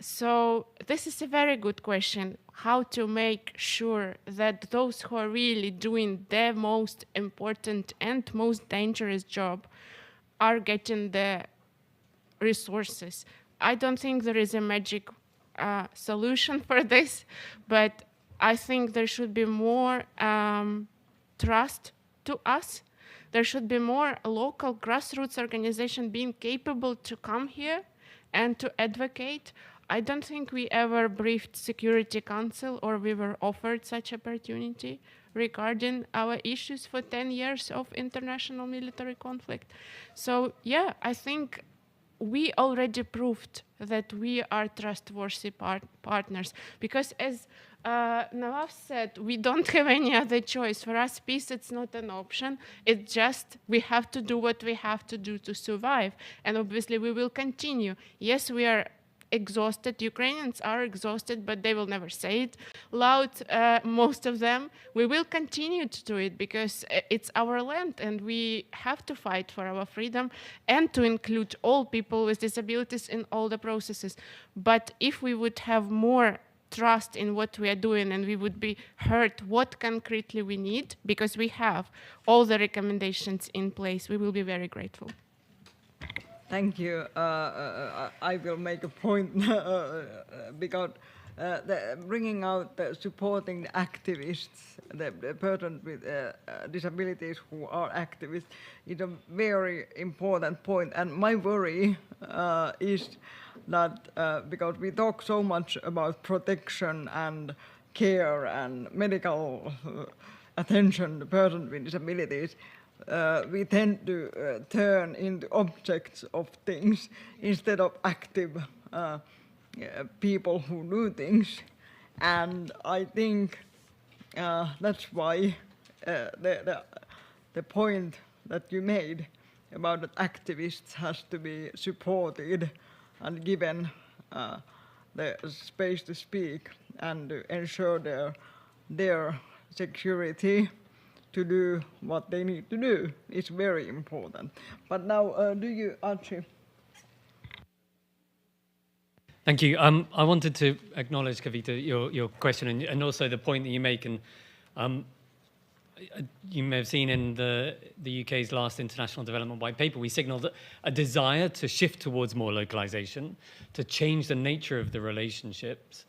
So this is a very good question, how to make sure that those who are really doing their most important and most dangerous job are getting the resources. I don't think there is a magic solution for this, but I think there should be more trust to us. There should be more local grassroots organization being capable to come here and to advocate. I don't think we ever briefed Security Council or we were offered such opportunity regarding our issues for 10 years of international military conflict. So yeah, I think we already proved that we are trustworthy partners, because as Nawaf said, we don't have any other choice. For us, peace, it's not an option. It's just we have to do what we have to do to survive. And obviously we will continue. Yes, we are exhausted. Ukrainians are exhausted, but they will never say it loud, most of them. We will continue to do it because it's our land and we have to fight for our freedom and to include all people with disabilities in all the processes. But if we would have more trust in what we are doing and we would be heard what concretely we need, because we have all the recommendations in place, we will be very grateful. Thank you. I will make a point because bringing out supporting the activists, the person with disabilities who are activists, is a very important point. And my worry is that because we talk so much about protection and care and medical attention to persons with disabilities, we tend to turn into objects of things instead of active people who do things. And I think that's why the point that you made about that activists has to be supported and given the space to speak and to ensure their security to do what they need to do is very important. But now, do you, Archie? Thank you. I wanted to acknowledge, Kavita, your question and also the point that you make. And you may have seen in the UK's last International Development White Paper, we signalled a desire to shift towards more localisation, to change the nature of the relationships,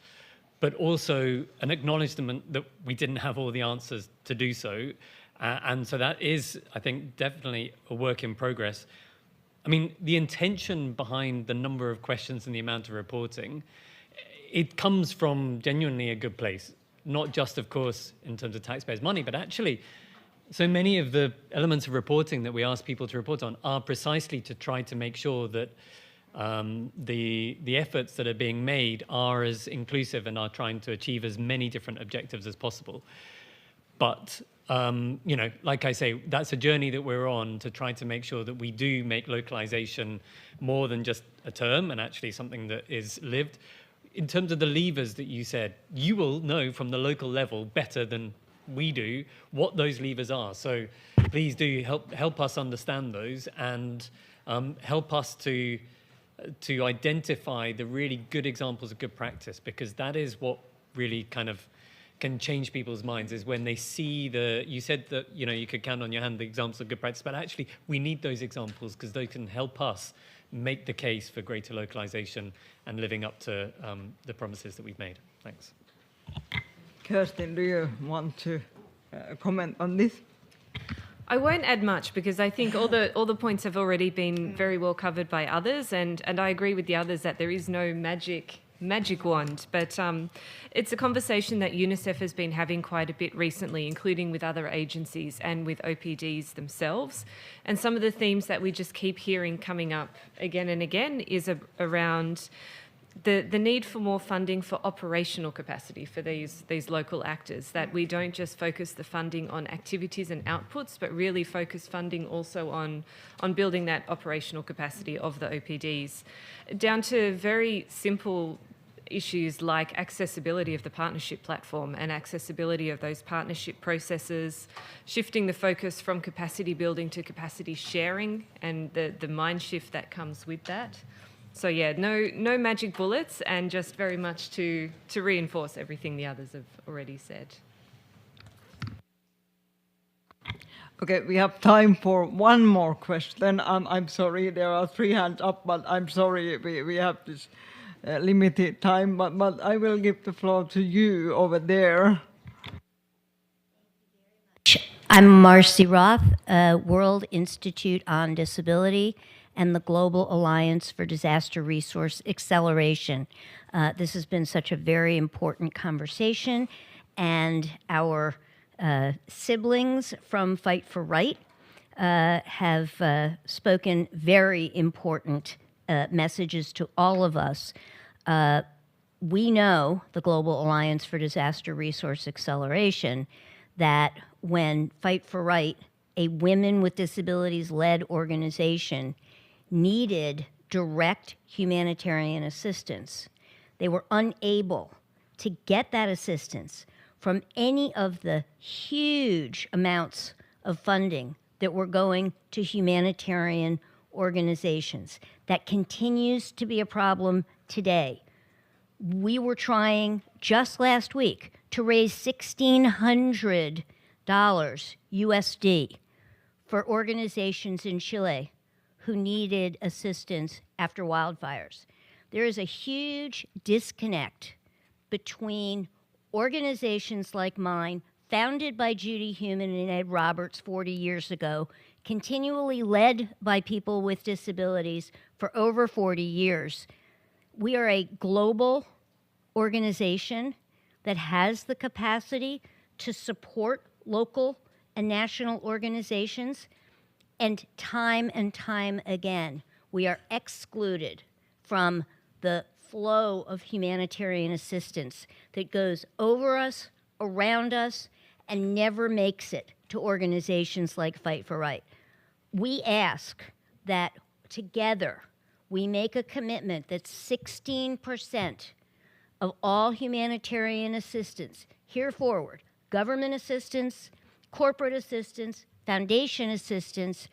but also an acknowledgement that we didn't have all the answers to do so. And so that is, I think, definitely a work in progress. I mean, the intention behind the number of questions and the amount of reporting, it comes from genuinely a good place, not just, of course, in terms of taxpayers' money, but actually, so many of the elements of reporting that we ask people to report on are precisely to try to make sure that the efforts that are being made are as inclusive and are trying to achieve as many different objectives as possible. But, you know, like I say, that's a journey that we're on to try to make sure that we do make localization more than just a term and actually something that is lived. In terms of the levers that you said, you will know from the local level better than we do what those levers are. So please do help us understand those and help us to to identify the really good examples of good practice, because that is what really kind of can change people's minds, is when they see you said that, you could count on your hand the examples of good practice, but actually we need those examples because they can help us make the case for greater localization and living up to the promises that we've made. Thanks. Kirsten, do you want to comment on this? I won't add much because I think all the points have already been very well covered by others, and I agree with the others that there is no magic wand, but it's a conversation that UNICEF has been having quite a bit recently, including with other agencies and with OPDs themselves. And some of the themes that we just keep hearing coming up again and again is around the need for more funding for operational capacity for these local actors, that we don't just focus the funding on activities and outputs, but really focus funding also on building that operational capacity of the OPDs, down to very simple issues like accessibility of the partnership platform and accessibility of those partnership processes, shifting the focus from capacity building to capacity sharing and the mind shift that comes with that. So yeah, no magic bullets, and just very much to reinforce everything the others have already said. Okay, we have time for one more question. I'm sorry, there are 3 hands up, but I'm sorry we have this limited time, but I will give the floor to you over there. I'm Marcy Roth, World Institute on Disability and the Global Alliance for Disaster Resource Acceleration. This has been such a very important conversation, and our siblings from Fight for Right have spoken very important messages to all of us. We know, the Global Alliance for Disaster Resource Acceleration, that when Fight for Right, a women with disabilities-led organization, needed direct humanitarian assistance, they were unable to get that assistance from any of the huge amounts of funding that were going to humanitarian organizations. That continues to be a problem today. We were trying just last week to raise $1,600 USD for organizations in Chile who needed assistance after wildfires. There is a huge disconnect between organizations like mine, founded by Judy Heumann and Ed Roberts 40 years ago, continually led by people with disabilities for over 40 years. We are a global organization that has the capacity to support local and national organizations, and time again, we are excluded from the flow of humanitarian assistance that goes over us, around us, and never makes it to organizations like Fight for Right. We ask that together we make a commitment that 16% of all humanitarian assistance here forward, government assistance, corporate assistance, foundation assistance,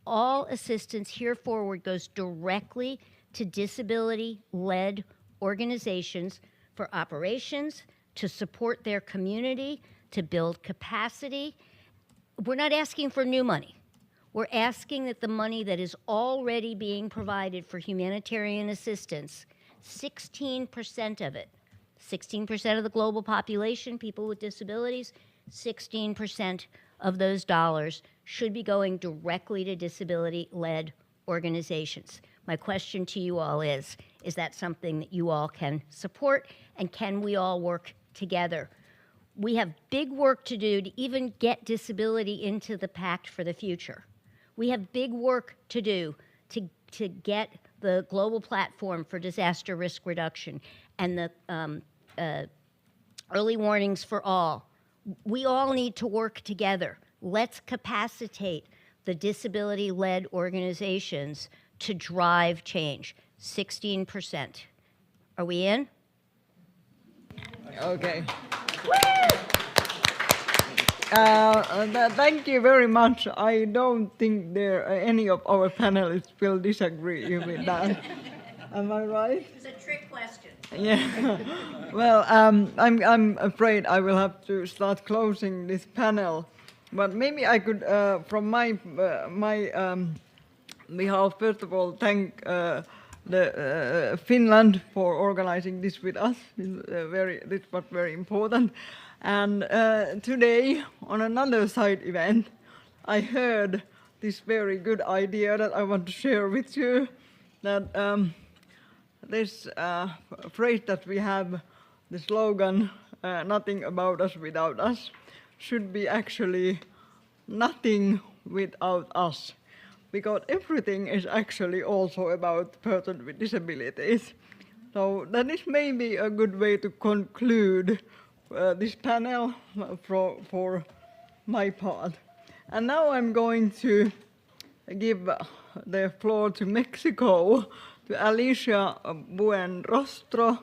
all assistance here forward goes directly to disability-led organizations for operations, to support their community, to build capacity. We're not asking for new money. We're asking that the money that is already being provided for humanitarian assistance, 16% of it, 16% of the global population, people with disabilities, 16% of those dollars should be going directly to disability-led organizations. My question to you all is that something that you all can support, and can we all work together? We have big work to do to even get disability into the pact for the future. We have big work to do to get the global platform for disaster risk reduction and the early warnings for all. We all need to work together. Let's capacitate the disability-led organizations to drive change. 16%. Are we in? Okay. Thank you very much. I don't think any of our panelists will disagree with that. Am I right? It was a trick question. Yeah. Well, I'm afraid I will have to start closing this panel, but maybe I could, from my behalf, first of all, thank Finland for organizing this with us. This was very important. And today, on another side event, I heard this very good idea that I want to share with you, that this phrase that we have, the slogan, nothing about us without us, should be actually nothing without us, because everything is actually also about persons with disabilities. So that is maybe a good way to conclude this panel for my part. And now I'm going to give the floor to Mexico, to Alicia Buenrostro,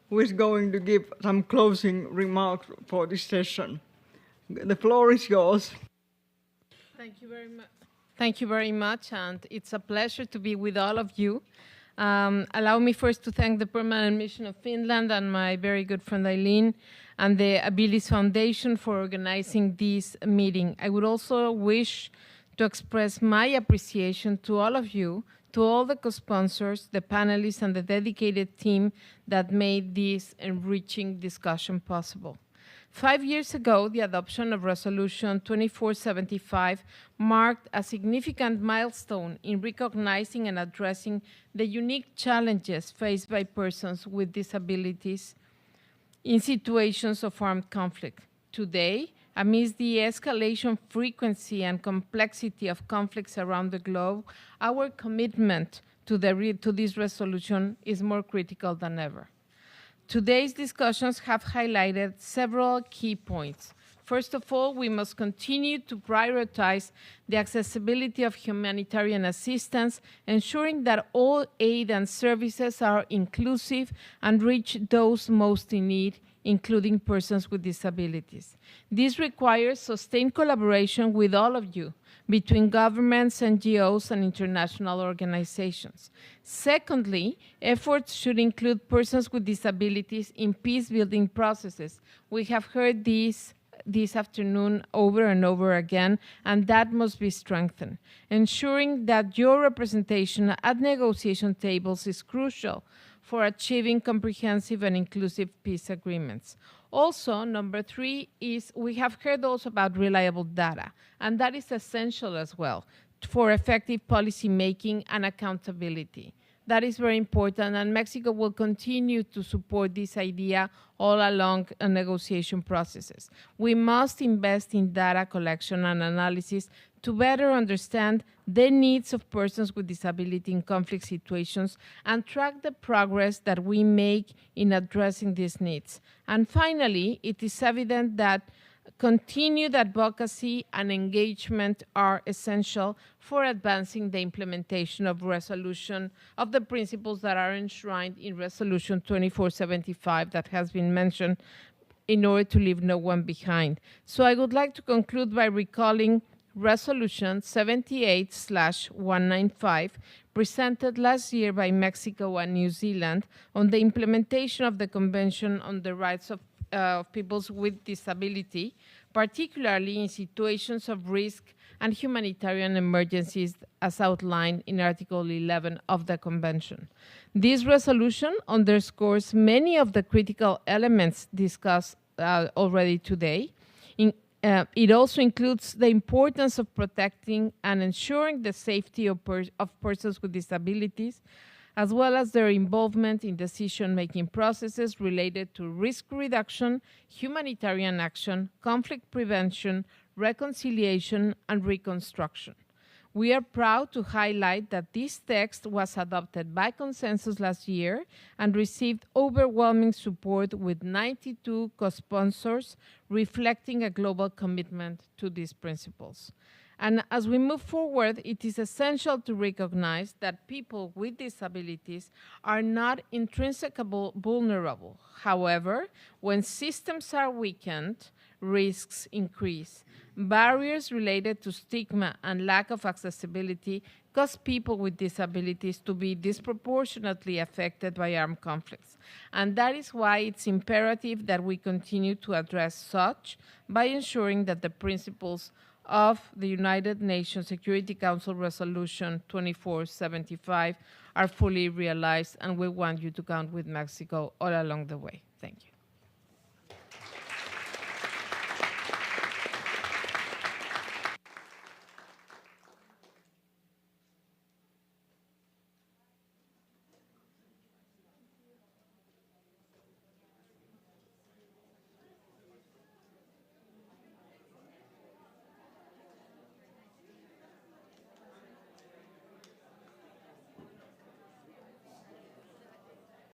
who is going to give some closing remarks for this session. The floor is yours. Thank you very much. Thank you very much, and it's a pleasure to be with all of you. Allow me first to thank the Permanent Mission of Finland and my very good friend Eileen and the Abilis Foundation for organizing this meeting. I would also wish to express my appreciation to all of you, to all the co-sponsors, the panelists, and the dedicated team that made this enriching discussion possible. 5 years ago, the adoption of Resolution 2475 marked a significant milestone in recognizing and addressing the unique challenges faced by persons with disabilities in situations of armed conflict. Today, amidst the escalation frequency and complexity of conflicts around the globe, our commitment to this resolution is more critical than ever. Today's discussions have highlighted several key points. First of all, we must continue to prioritize the accessibility of humanitarian assistance, ensuring that all aid and services are inclusive and reach those most in need, including persons with disabilities. This requires sustained collaboration with all of you, between governments, NGOs, and international organizations. Secondly, efforts should include persons with disabilities in peace-building processes. We have heard this afternoon over and over again, and that must be strengthened. Ensuring that your representation at negotiation tables is crucial for achieving comprehensive and inclusive peace agreements. Also, number 3 is we have heard also about reliable data, and that is essential as well for effective policy making and accountability. That is very important, and Mexico will continue to support this idea all along negotiation processes. We must invest in data collection and analysis to better understand the needs of persons with disability in conflict situations and track the progress that we make in addressing these needs. And finally, it is evident that continued advocacy and engagement are essential for advancing the implementation of the principles that are enshrined in Resolution 2475 that has been mentioned, in order to leave no one behind. So I would like to conclude by recalling Resolution 78/195, presented last year by Mexico and New Zealand on the implementation of the Convention on the Rights of Peoples with Disability, particularly in situations of risk and humanitarian emergencies as outlined in Article 11 of the Convention. This resolution underscores many of the critical elements discussed already today. It also includes the importance of protecting and ensuring the safety of persons with disabilities, as well as their involvement in decision-making processes related to risk reduction, humanitarian action, conflict prevention, reconciliation, and reconstruction. We are proud to highlight that this text was adopted by consensus last year and received overwhelming support with 92 co-sponsors, reflecting a global commitment to these principles. And as we move forward, it is essential to recognize that people with disabilities are not intrinsically vulnerable. However, when systems are weakened, risks increase. Barriers related to stigma and lack of accessibility cause people with disabilities to be disproportionately affected by armed conflicts. And that is why it's imperative that we continue to address such by ensuring that the principles of the United Nations Security Council Resolution 2475 are fully realized, and we want you to count with Mexico all along the way. Thank you.